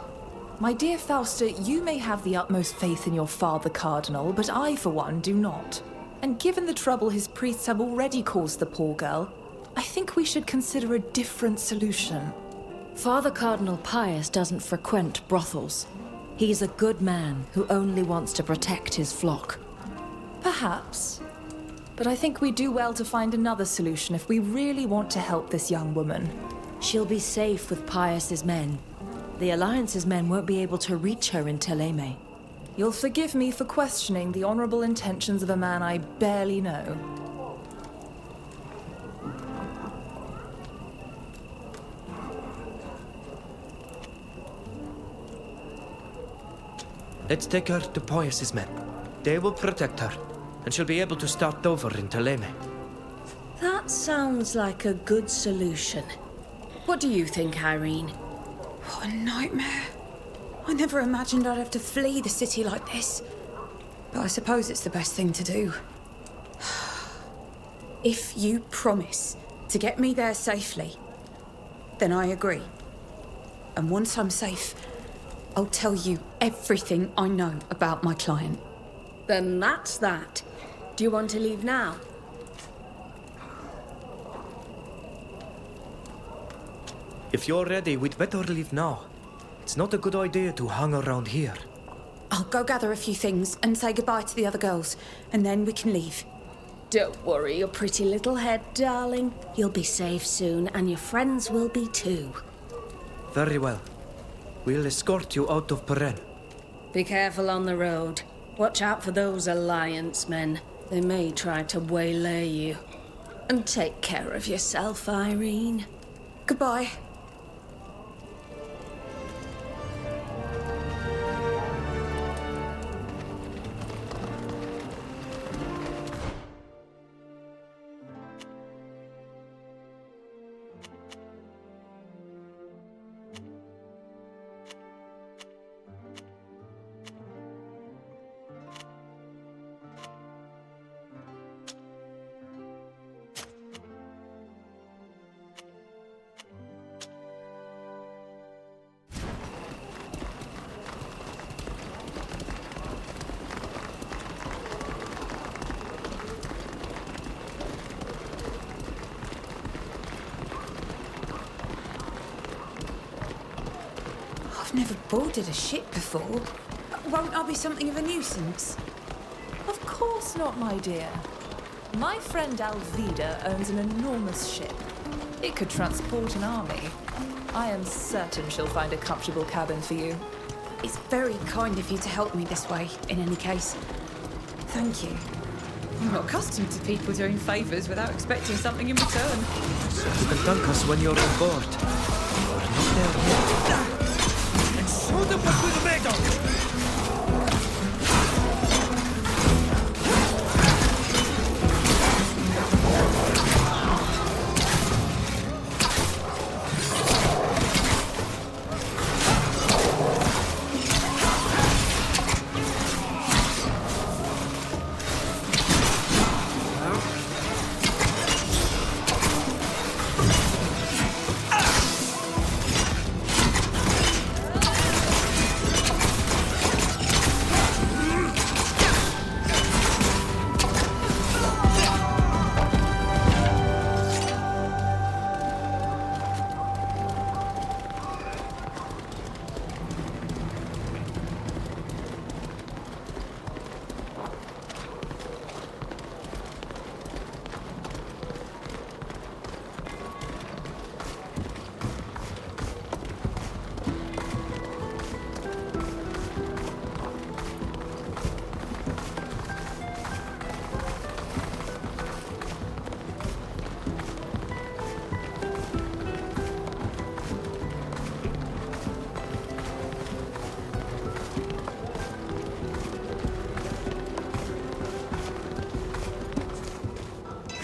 My dear Fausta, you may have the utmost faith in your Father Cardinal, but I, for one, do not. And given the trouble his priests have already caused the poor girl, I think we should consider a different solution. Father Cardinal Pius doesn't frequent brothels. He's a good man who only wants to protect his flock. Perhaps. But I think we do well to find another solution if we really want to help this young woman. She'll be safe with Pius's men. The Alliance's men won't be able to reach her in Theleme. You'll forgive me for questioning the honorable intentions of a man I barely know. Let's take her to Pius's men. They will protect her, and she'll be able to start over in Theleme. That sounds like a good solution. What do you think, Irene? What a nightmare. I never imagined I'd have to flee the city like this. But I suppose it's the best thing to do. If you promise to get me there safely, then I agree. And once I'm safe, I'll tell you everything I know about my client. Then that's that. Do you want to leave now? If you're ready, we'd better leave now. It's not a good idea to hang around here. I'll go gather a few things and say goodbye to the other girls, and then we can leave. Don't worry your pretty little head, darling. You'll be safe soon, and your friends will be too. Very well. We'll escort you out of Peren. Be careful on the road. Watch out for those Alliance men. They may try to waylay you. And take care of yourself, Irene. Goodbye. I've never boarded a ship before. Won't I be something of a nuisance? Of course not, my dear. My friend Alvida owns an enormous ship. It could transport an army. I am certain she'll find a comfortable cabin for you. It's very kind of you to help me this way, in any case. Thank you. I'm not accustomed to people doing favours without expecting something in return. So you can thank us when you're on board. We're not there yet. And show them what we're made of!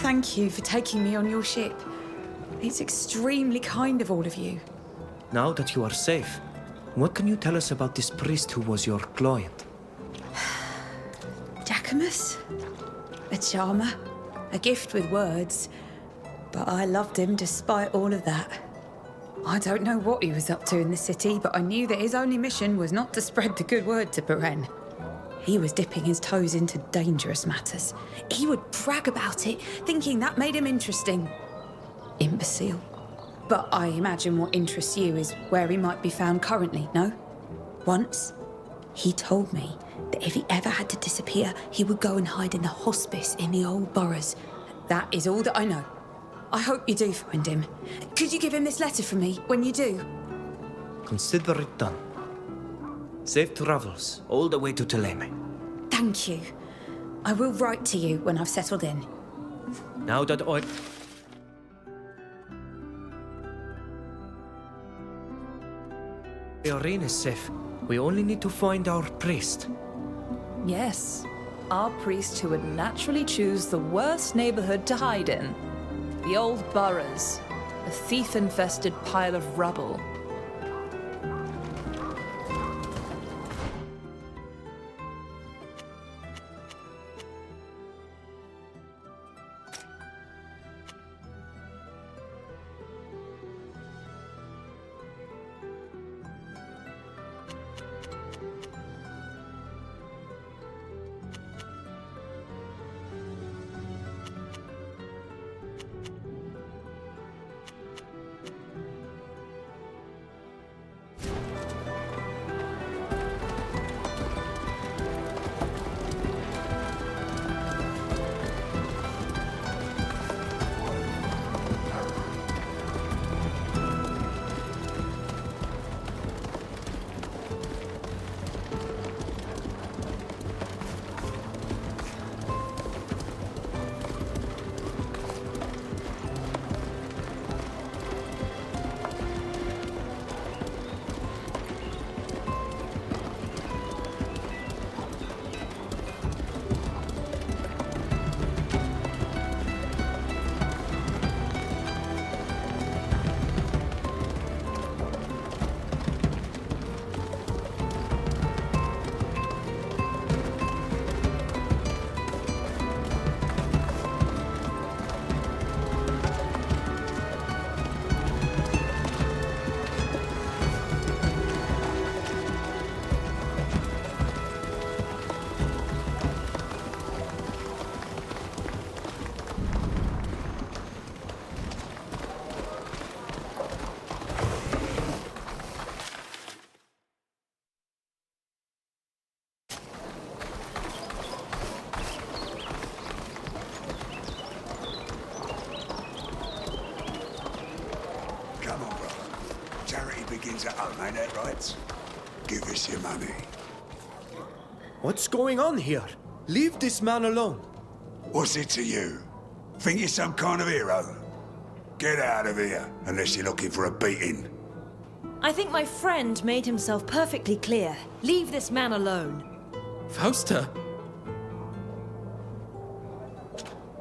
Thank you for taking me on your ship. It's extremely kind of all of you. Now that you are safe, what can you tell us about this priest who was your client? Jacquemus? A charmer. A gift with words. But I loved him despite all of that. I don't know what he was up to in the city, but I knew that his only mission was not to spread the good word to Beren. He was dipping his toes into dangerous matters. He would brag about it, thinking that made him interesting. Imbecile. But I imagine what interests you is where he might be found currently, no? Once, he told me that if he ever had to disappear, he would go and hide in the hospice in the old boroughs. That is all that I know. I hope you do find him. Could you give him this letter from me when you do? Consider it done. Safe travels all the way to Theleme. Thank you. I will write to you when I've settled in. Now that Irene is safe, we only need to find our priest. Yes, our priest who would naturally choose the worst neighborhood to hide in. The old boroughs, a thief-infested pile of rubble. Come on, brother. Charity begins at home, ain't that right? Give us your money. What's going on here? Leave this man alone. What's it to you? Think you're some kind of hero? Get out of here, unless you're looking for a beating. I think my friend made himself perfectly clear. Leave this man alone. Fausta?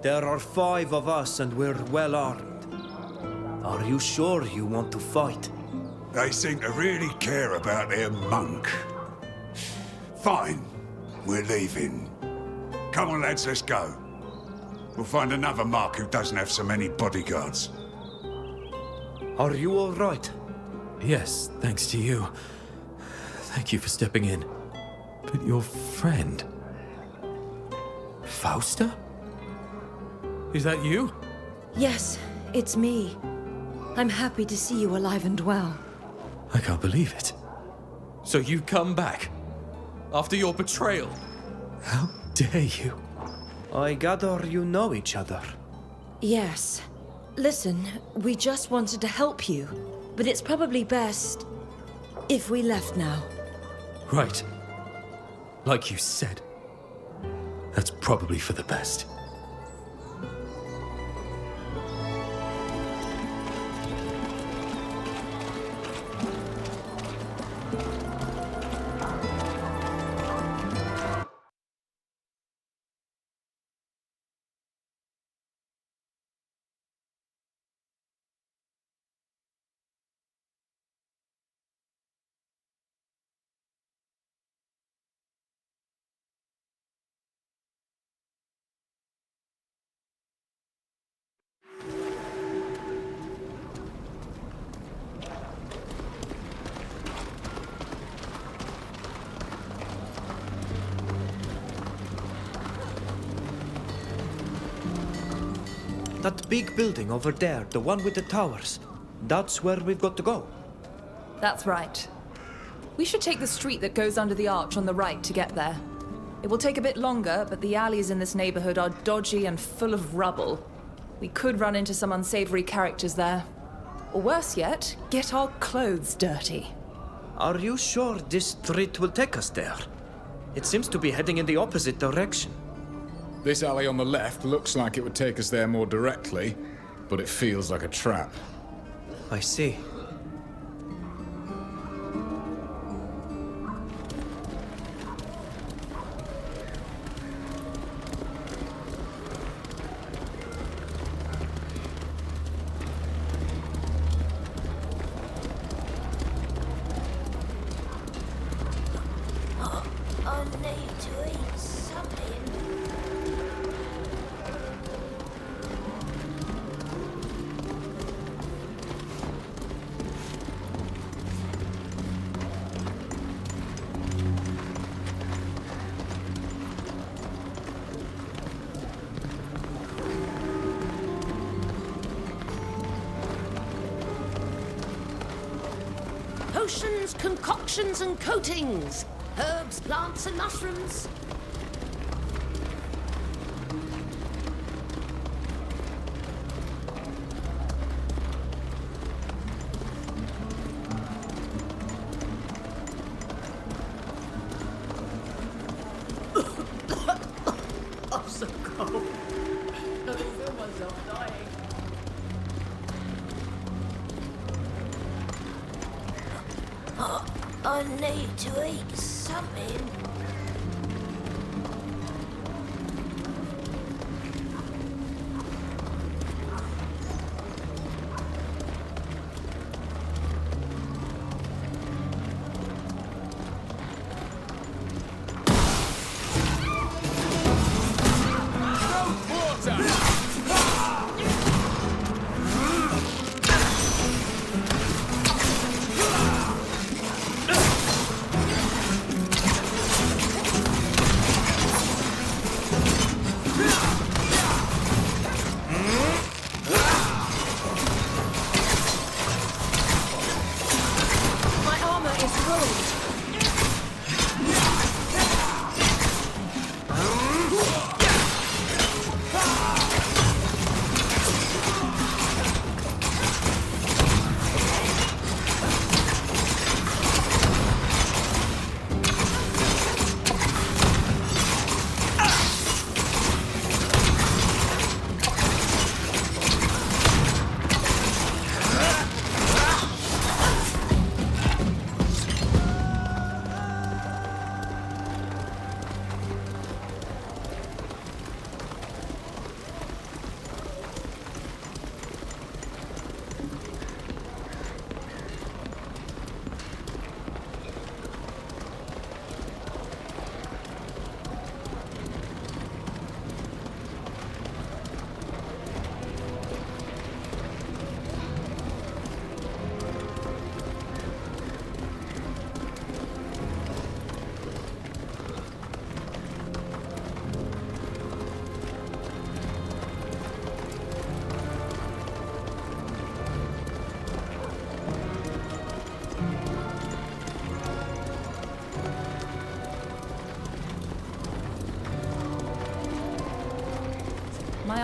There are 5 of us and we're well armed. Are you sure you want to fight? They seem to really care about their monk. Fine, we're leaving. Come on, lads, let's go. We'll find another mark who doesn't have so many bodyguards. Are you all right? Yes, thanks to you. Thank you for stepping in. But your friend... Fausta? Is that you? Yes, it's me. I'm happy to see you alive and well. I can't believe it. So you've come back? After your betrayal? How dare you? I gather you know each other. Yes. Listen, we just wanted to help you, but it's probably best if we left now. Right. Like you said. That's probably for the best. That big building over there, the one with the towers, that's where we've got to go. That's right. We should take the street that goes under the arch on the right to get there. It will take a bit longer, but the alleys in this neighborhood are dodgy and full of rubble. We could run into some unsavory characters there. Or worse yet, get our clothes dirty. Are you sure this street will take us there? It seems to be heading in the opposite direction. This alley on the left looks like it would take us there more directly, but it feels like a trap. I see. I need to eat something. Potions, concoctions, and coatings. Herbs, plants, and mushrooms. I'm so cold. I can feel myself dying. I need to eat something.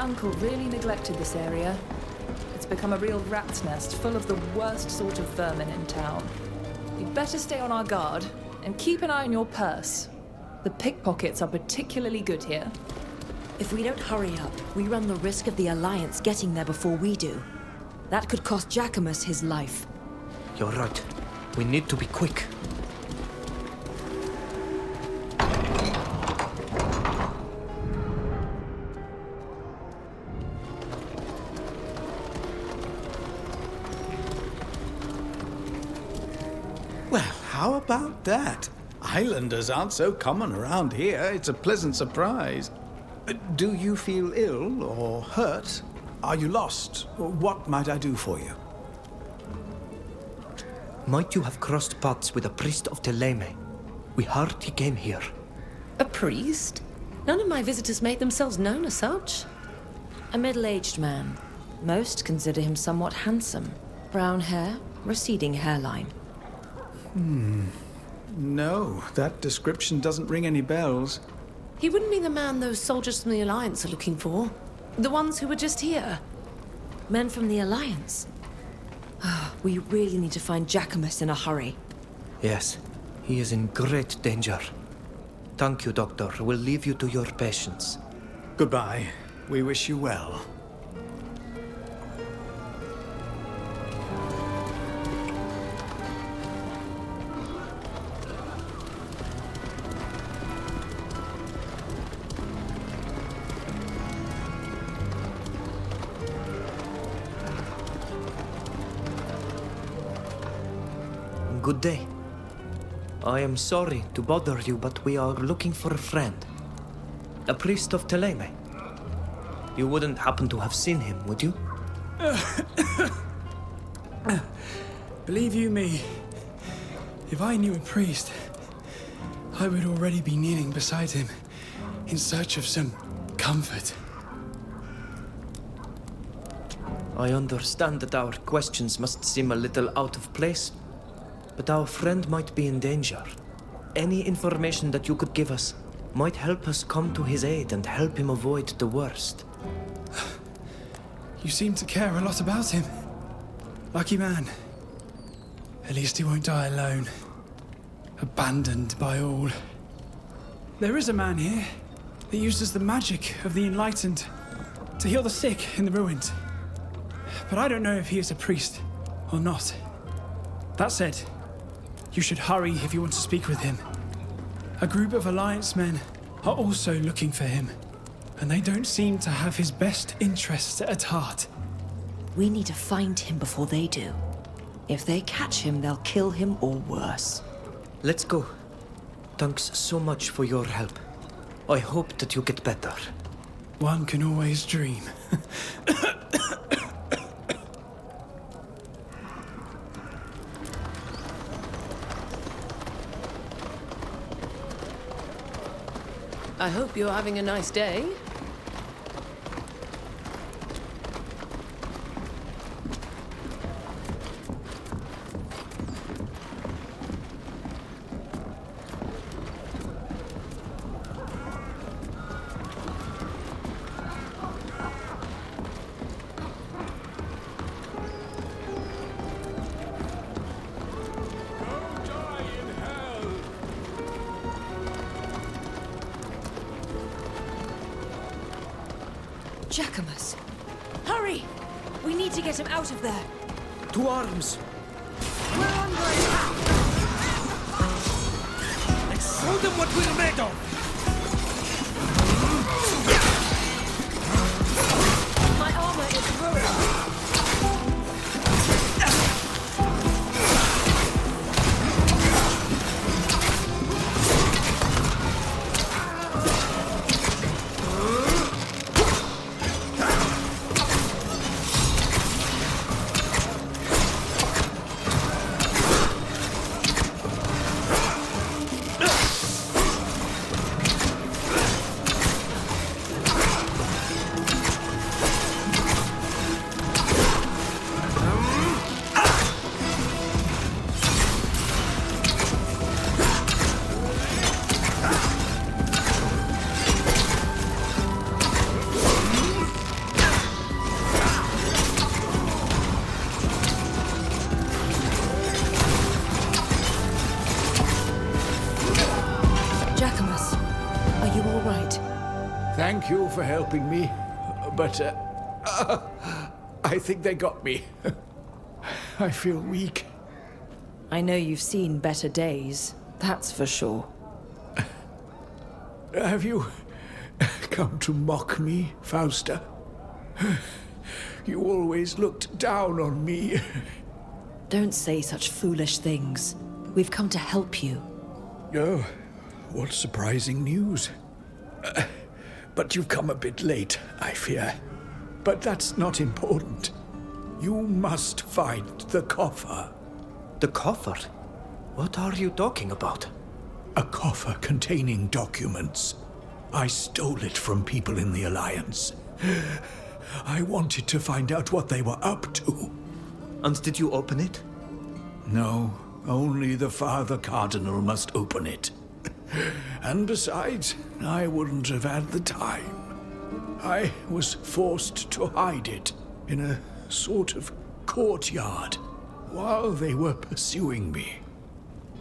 uncle really neglected this area. It's become a real rat's nest full of the worst sort of vermin in town. You'd better stay on our guard and keep an eye on your purse. The pickpockets are particularly good here. If we don't hurry up, we run the risk of the Alliance getting there before we do. That could cost Jacquemus his life. You're right. We need to be quick. Well, how about that? Islanders aren't so common around here. It's a pleasant surprise. Do you feel ill or hurt? Are you lost? What might I do for you? Might you have crossed paths with a priest of Theleme? We heard he came here. A priest? None of my visitors made themselves known as such. A middle-aged man. Most consider him somewhat handsome. Brown hair, receding hairline. No, that description doesn't ring any bells. He wouldn't be the man those soldiers from the Alliance are looking for. The ones who were just here. Men from the Alliance? We really need to find Jacquemus in a hurry. Yes, he is in great danger. Thank you, Doctor. We'll leave you to your patients. Goodbye. We wish you well. Good day. I am sorry to bother you, but we are looking for a friend. A priest of Theleme. You wouldn't happen to have seen him, would you? Believe you me, if I knew a priest, I would already be kneeling beside him in search of some comfort. I understand that our questions must seem a little out of place, but our friend might be in danger. Any information that you could give us might help us come to his aid and help him avoid the worst. You seem to care a lot about him. Lucky man. At least he won't die alone. Abandoned by all. There is a man here that uses the magic of the Enlightened to heal the sick in the ruins. But I don't know if he is a priest or not. That said, you should hurry if you want to speak with him. A group of Alliance men are also looking for him, and they don't seem to have his best interests at heart. We need to find him before they do. If they catch him, they'll kill him or worse. Let's go. Thanks so much for your help. I hope that you get better. One can always dream. I hope you're having a nice day. Jacquemus! Hurry! We need to get him out of there. To arms! We're under attack! Let's show them what we're made of! My armor is ruined! Thank you for helping me, but I think they got me. I feel weak. I know you've seen better days, that's for sure. Have you come to mock me, Fausta? You always looked down on me. Don't say such foolish things. We've come to help you. Oh, what surprising news. But you've come a bit late, I fear. But that's not important. You must find the coffer. The coffer? What are you talking about? A coffer containing documents. I stole it from people in the Alliance. I wanted to find out what they were up to. And did you open it? No, only the Father Cardinal must open it. And besides, I wouldn't have had the time. I was forced to hide it in a sort of courtyard while they were pursuing me.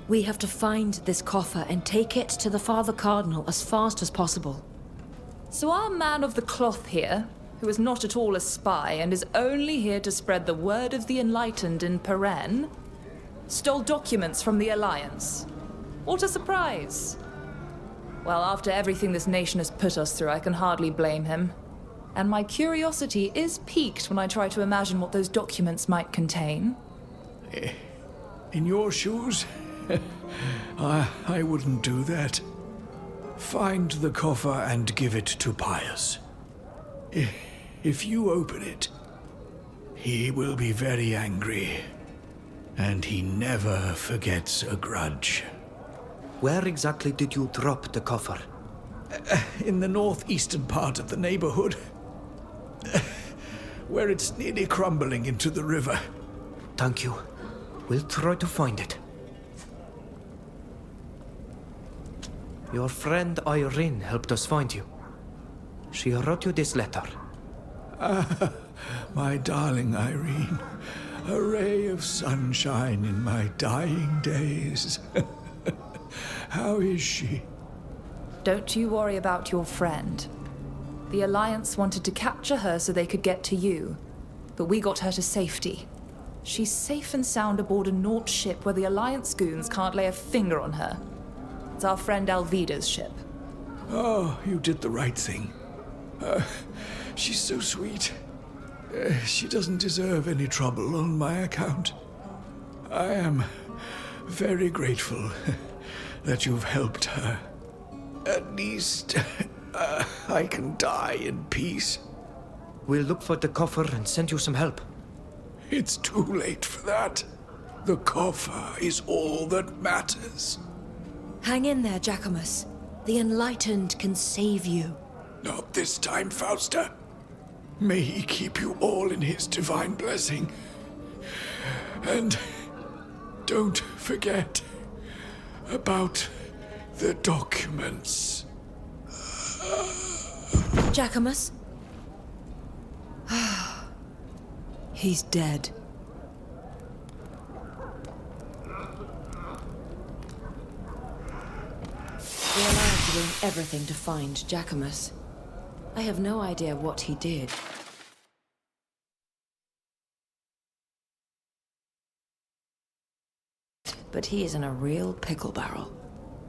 We have to find this coffer and take it to the Father Cardinal as fast as possible. So our man of the cloth here, who is not at all a spy and is only here to spread the word of the enlightened in Peren, stole documents from the Alliance. What a surprise! Well, after everything this nation has put us through, I can hardly blame him. And my curiosity is piqued when I try to imagine what those documents might contain. In your shoes, I wouldn't do that. Find the coffer and give it to Pius. If you open it, he will be very angry. And he never forgets a grudge. Where exactly did you drop the coffer? In the northeastern part of the neighborhood. Where it's nearly crumbling into the river. Thank you. We'll try to find it. Your friend Irene helped us find you. She wrote you this letter. Ah, my darling Irene. A ray of sunshine in my dying days. How is she? Don't you worry about your friend. The Alliance wanted to capture her so they could get to you, but we got her to safety. She's safe and sound aboard a Naut ship where the Alliance goons can't lay a finger on her. It's our friend Alvida's ship. Oh, you did the right thing. She's so sweet. She doesn't deserve any trouble on my account. I am very grateful that you've helped her. At least, I can die in peace. We'll look for the coffer and send you some help. It's too late for that. The coffer is all that matters. Hang in there, Jacquemus. The Enlightened can save you. Not this time, Fausta. May he keep you all in his divine blessing. And don't forget about the documents. Jacquemus? He's dead. The Alliance are doing everything to find Jacquemus. I have no idea what he did. But he is in a real pickle barrel.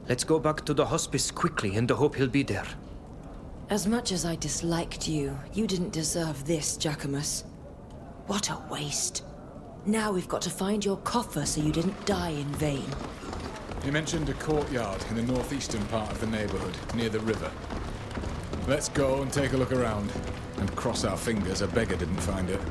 Let's go back to the hospice quickly in the hope he'll be there. As much as I disliked you, you didn't deserve this, Jacquemus. What a waste. Now we've got to find your coffer so you didn't die in vain. He mentioned a courtyard in the northeastern part of the neighborhood, near the river. Let's go and take a look around, and cross our fingers a beggar didn't find it.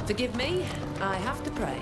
Forgive me, I have to pray.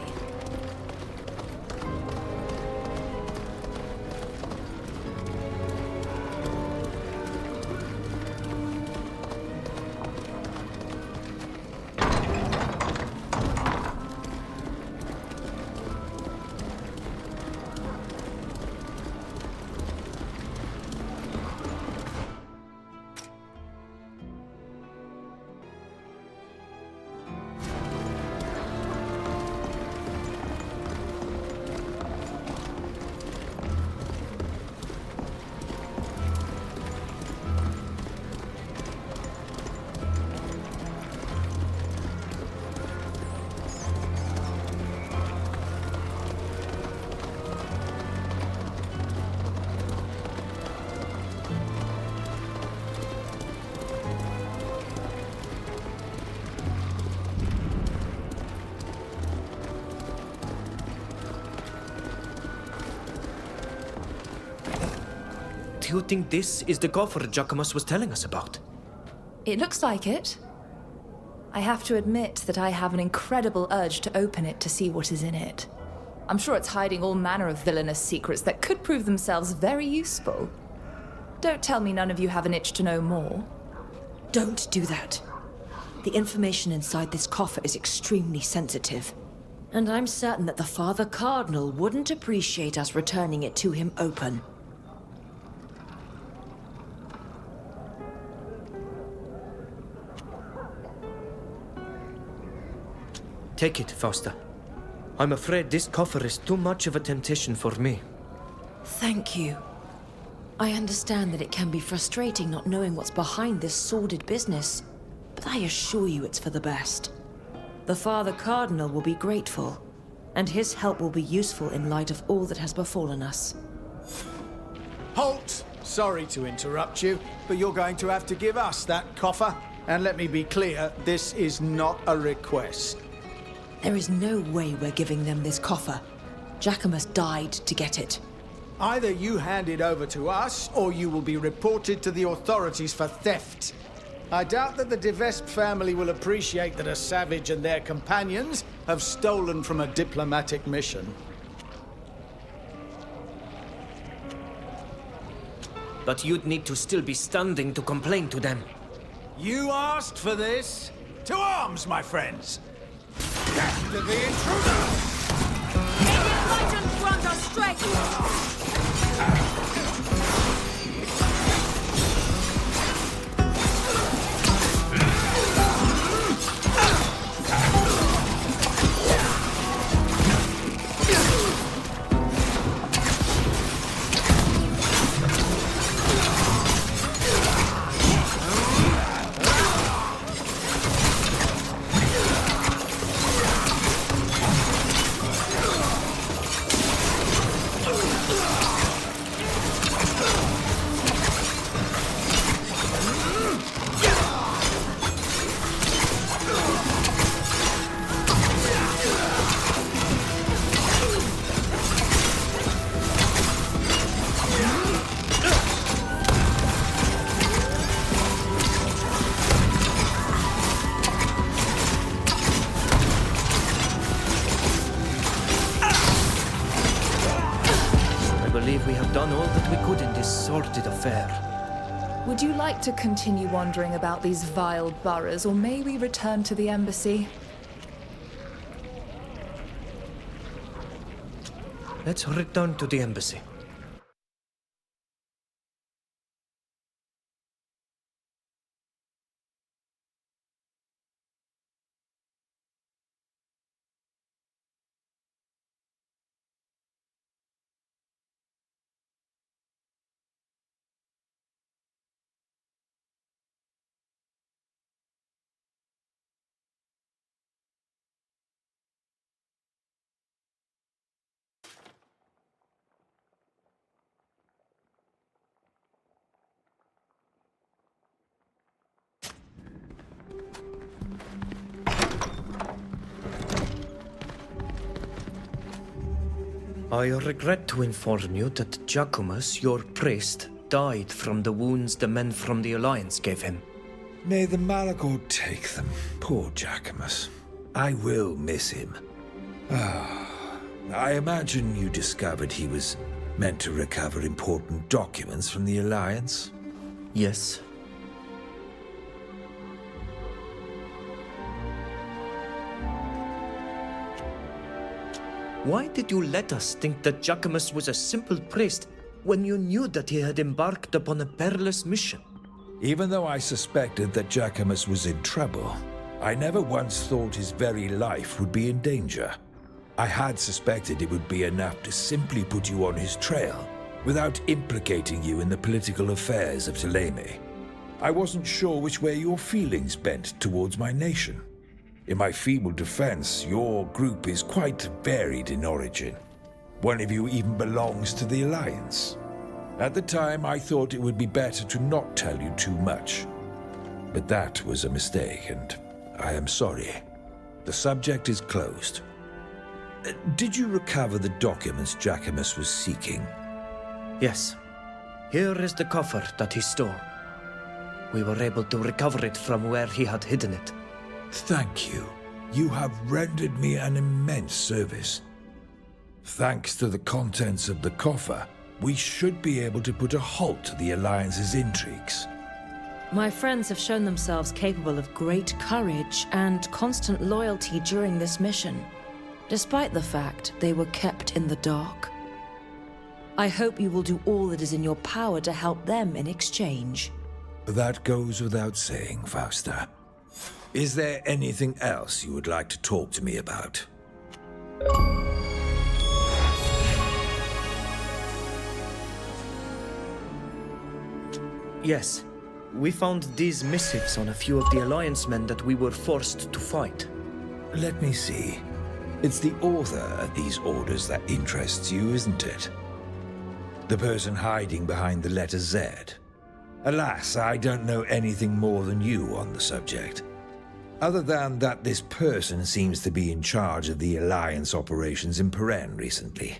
you think this is the coffer Jacquemus was telling us about? It looks like it. I have to admit that I have an incredible urge to open it to see what is in it. I'm sure it's hiding all manner of villainous secrets that could prove themselves very useful. Don't tell me none of you have an itch to know more. Don't do that. The information inside this coffer is extremely sensitive. And I'm certain that the Father Cardinal wouldn't appreciate us returning it to him open. Take it, Fausta. I'm afraid this coffer is too much of a temptation for me. Thank you. I understand that it can be frustrating not knowing what's behind this sordid business, but I assure you it's for the best. The Father Cardinal will be grateful, and his help will be useful in light of all that has befallen us. Halt! Sorry to interrupt you, but you're going to have to give us that coffer. And let me be clear, this is not a request. There is no way we're giving them this coffer. Jacquemus died to get it. Either you hand it over to us, or you will be reported to the authorities for theft. I doubt that the De Vespe family will appreciate that a savage and their companions have stolen from a diplomatic mission. But you'd need to still be standing to complain to them. You asked for this? To arms, my friends! After the intruder! May the Enlightened grant us strength! I believe we have done all that we could in this sordid affair. Would you like to continue wondering about these vile boroughs, or may we return to the embassy? Let's return to the embassy. I regret to inform you that Jacquemus, your priest, died from the wounds the men from the Alliance gave him. May the Malachor take them. Poor Jacquemus. I will miss him. I imagine you discovered he was meant to recover important documents from the Alliance? Yes. Why did you let us think that Jacquemus was a simple priest when you knew that he had embarked upon a perilous mission? Even though I suspected that Jacquemus was in trouble, I never once thought his very life would be in danger. I had suspected it would be enough to simply put you on his trail, without implicating you in the political affairs of Theleme. I wasn't sure which way your feelings bent towards my nation. In my feeble defense, your group is quite varied in origin. One of you even belongs to the Alliance. At the time, I thought it would be better to not tell you too much. But that was a mistake, and I am sorry. The subject is closed. Did you recover the documents Jacquemus was seeking? Yes. Here is the coffer that he stole. We were able to recover it from where he had hidden it. Thank you. You have rendered me an immense service. Thanks to the contents of the coffer, we should be able to put a halt to the Alliance's intrigues. My friends have shown themselves capable of great courage and constant loyalty during this mission, despite the fact they were kept in the dark. I hope you will do all that is in your power to help them in exchange. That goes without saying, Fausta. Is there anything else you would like to talk to me about? Yes. We found these missives on a few of the Alliance men that we were forced to fight. Let me see. It's the author of these orders that interests you, isn't it? The person hiding behind the letter Z. Alas, I don't know anything more than you on the subject. Other than that this person seems to be in charge of the Alliance operations in Peren recently.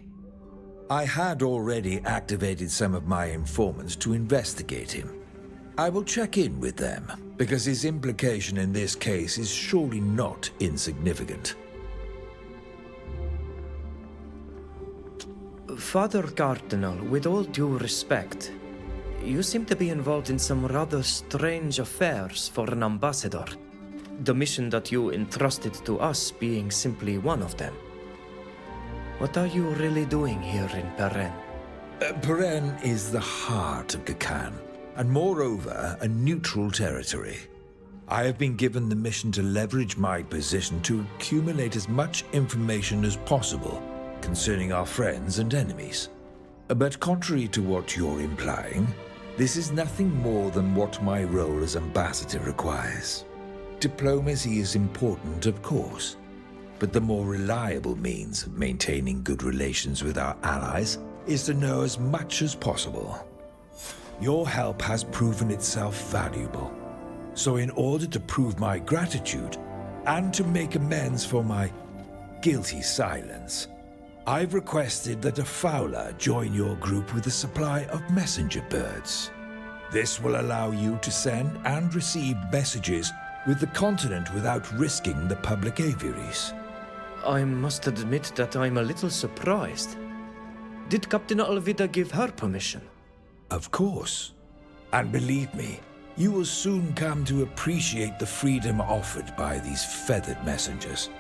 I had already activated some of my informants to investigate him. I will check in with them, because his implication in this case is surely not insignificant. Father Cardinal, with all due respect, you seem to be involved in some rather strange affairs for an ambassador. The mission that you entrusted to us being simply one of them. What are you really doing here in Peren? Peren is the heart of Kakan, and moreover, a neutral territory. I have been given the mission to leverage my position to accumulate as much information as possible concerning our friends and enemies. But contrary to what you're implying, this is nothing more than what my role as ambassador requires. Diplomacy is important, of course, but the more reliable means of maintaining good relations with our allies is to know as much as possible. Your help has proven itself valuable, so in order to prove my gratitude and to make amends for my guilty silence, I've requested that a Fowler join your group with a supply of messenger birds. This will allow you to send and receive messages with the continent without risking the public aviaries. I must admit that I'm a little surprised. Did Captain Alvida give her permission? Of course. And believe me, you will soon come to appreciate the freedom offered by these feathered messengers.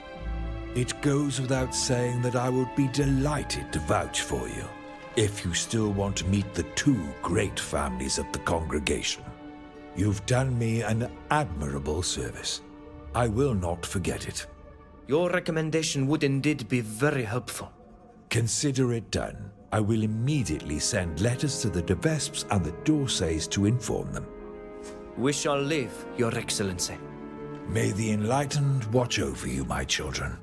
It goes without saying that I would be delighted to vouch for you, if you still want to meet the two great families of the congregation. You've done me an admirable service. I will not forget it. Your recommendation would indeed be very helpful. Consider it done. I will immediately send letters to the De Vesps and the Dorsays to inform them. We shall leave, Your Excellency. May the Enlightened watch over you, my children.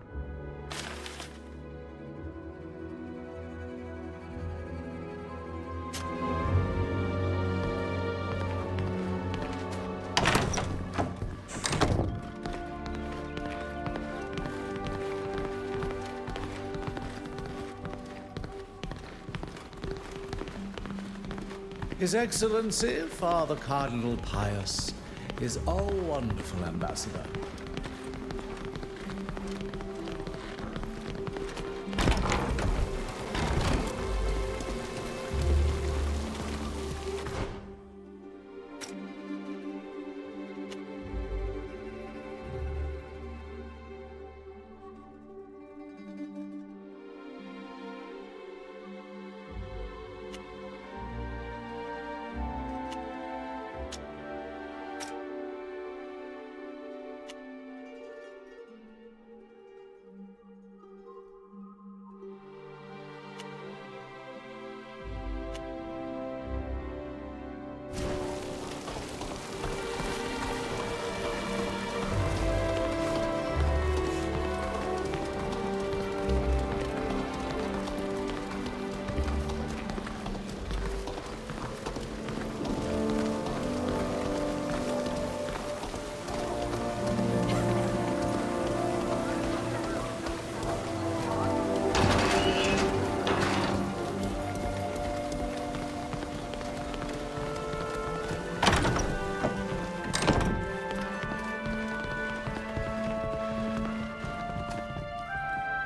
His Excellency, Father Cardinal Pius, is a wonderful ambassador.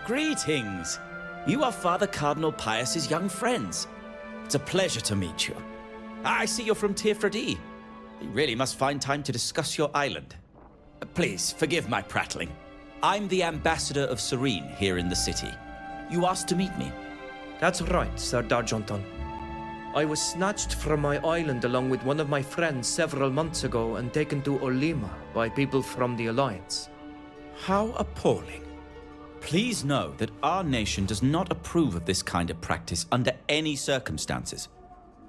Greetings! You are Father Cardinal Pius's young friends. It's a pleasure to meet you. I see you're from Tirfredi. You really must find time to discuss your island. Please, forgive my prattling. I'm the ambassador of Serene here in the city. You asked to meet me. That's right, Sir D'Argenton. I was snatched from my island along with one of my friends several months ago and taken to Theleme by people from the Alliance. How appalling. Please know that our nation does not approve of this kind of practice under any circumstances.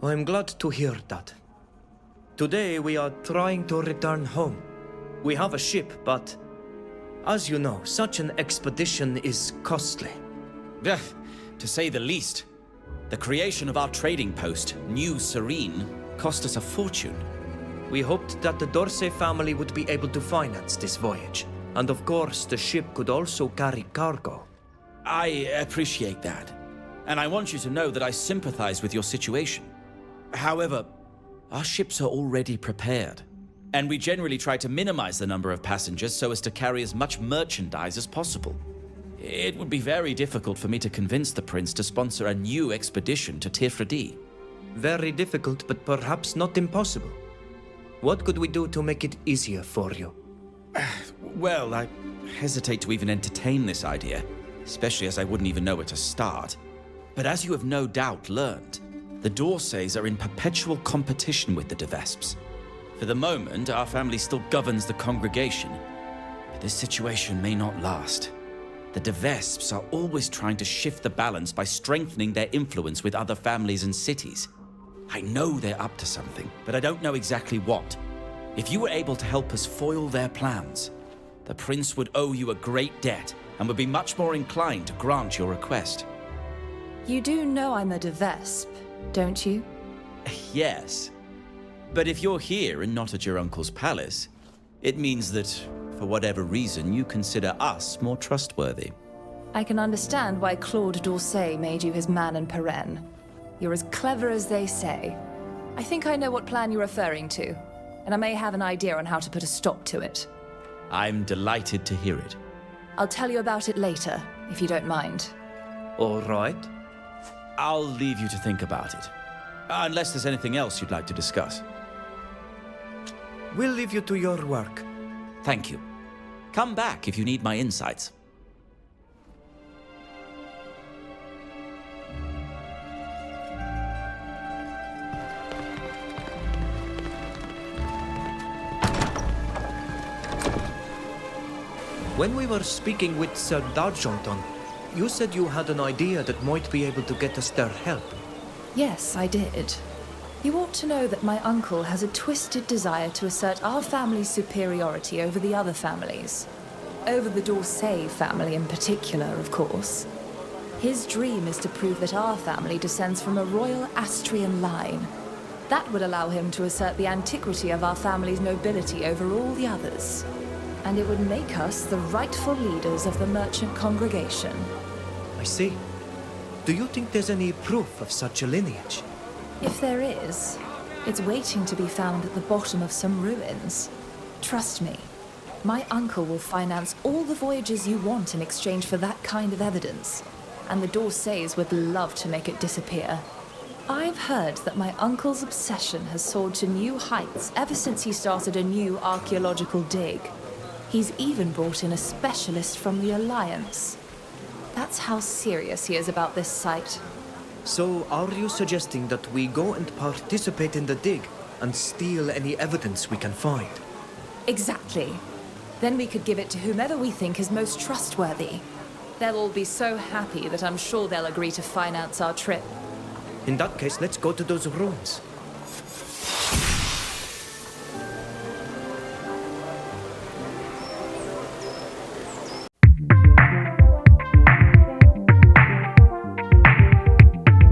I'm glad to hear that. Today we are trying to return home. We have a ship, but as you know, such an expedition is costly. To say the least. The creation of our trading post, New Serene, cost us a fortune. We hoped that the Dorsey family would be able to finance this voyage. And of course, the ship could also carry cargo. I appreciate that. And I want you to know that I sympathize with your situation. However, our ships are already prepared. And we generally try to minimize the number of passengers so as to carry as much merchandise as possible. It would be very difficult for me to convince the prince to sponsor a new expedition to Tirfredi. Very difficult, but perhaps not impossible. What could we do to make it easier for you? Well, I hesitate to even entertain this idea, especially as I wouldn't even know where to start. But as you have no doubt learned, the Dorsays are in perpetual competition with the de Vesps. For the moment, our family still governs the congregation, but this situation may not last. The de Vesps are always trying to shift the balance by strengthening their influence with other families and cities. I know they're up to something, but I don't know exactly what. If you were able to help us foil their plans, the prince would owe you a great debt and would be much more inclined to grant your request. You do know I'm a de Vesp, don't you? Yes. But if you're here and not at your uncle's palace, it means that, for whatever reason, you consider us more trustworthy. I can understand why Claude d'Orsay made you his man in Peren. You're as clever as they say. I think I know what plan you're referring to, and I may have an idea on how to put a stop to it. I'm delighted to hear it. I'll tell you about it later, if you don't mind. All right. I'll leave you to think about it. Unless there's anything else you'd like to discuss. We'll leave you to your work. Thank you. Come back if you need my insights. When we were speaking with Sir D'Argenton, you said you had an idea that might be able to get us their help. Yes, I did. You ought to know that my uncle has a twisted desire to assert our family's superiority over the other families. Over the Dorsey family in particular, of course. His dream is to prove that our family descends from a royal Astrian line. That would allow him to assert the antiquity of our family's nobility over all the others. And it would make us the rightful leaders of the merchant congregation. I see. Do you think there's any proof of such a lineage? If there is, it's waiting to be found at the bottom of some ruins. Trust me, my uncle will finance all the voyages you want in exchange for that kind of evidence. And the Dorsays would love to make it disappear. I've heard that my uncle's obsession has soared to new heights ever since he started a new archaeological dig. He's even brought in a specialist from the Alliance. That's how serious he is about this site. So, are you suggesting that we go and participate in the dig and steal any evidence we can find? Exactly. Then we could give it to whomever we think is most trustworthy. They'll all be so happy that I'm sure they'll agree to finance our trip. In that case, let's go to those ruins.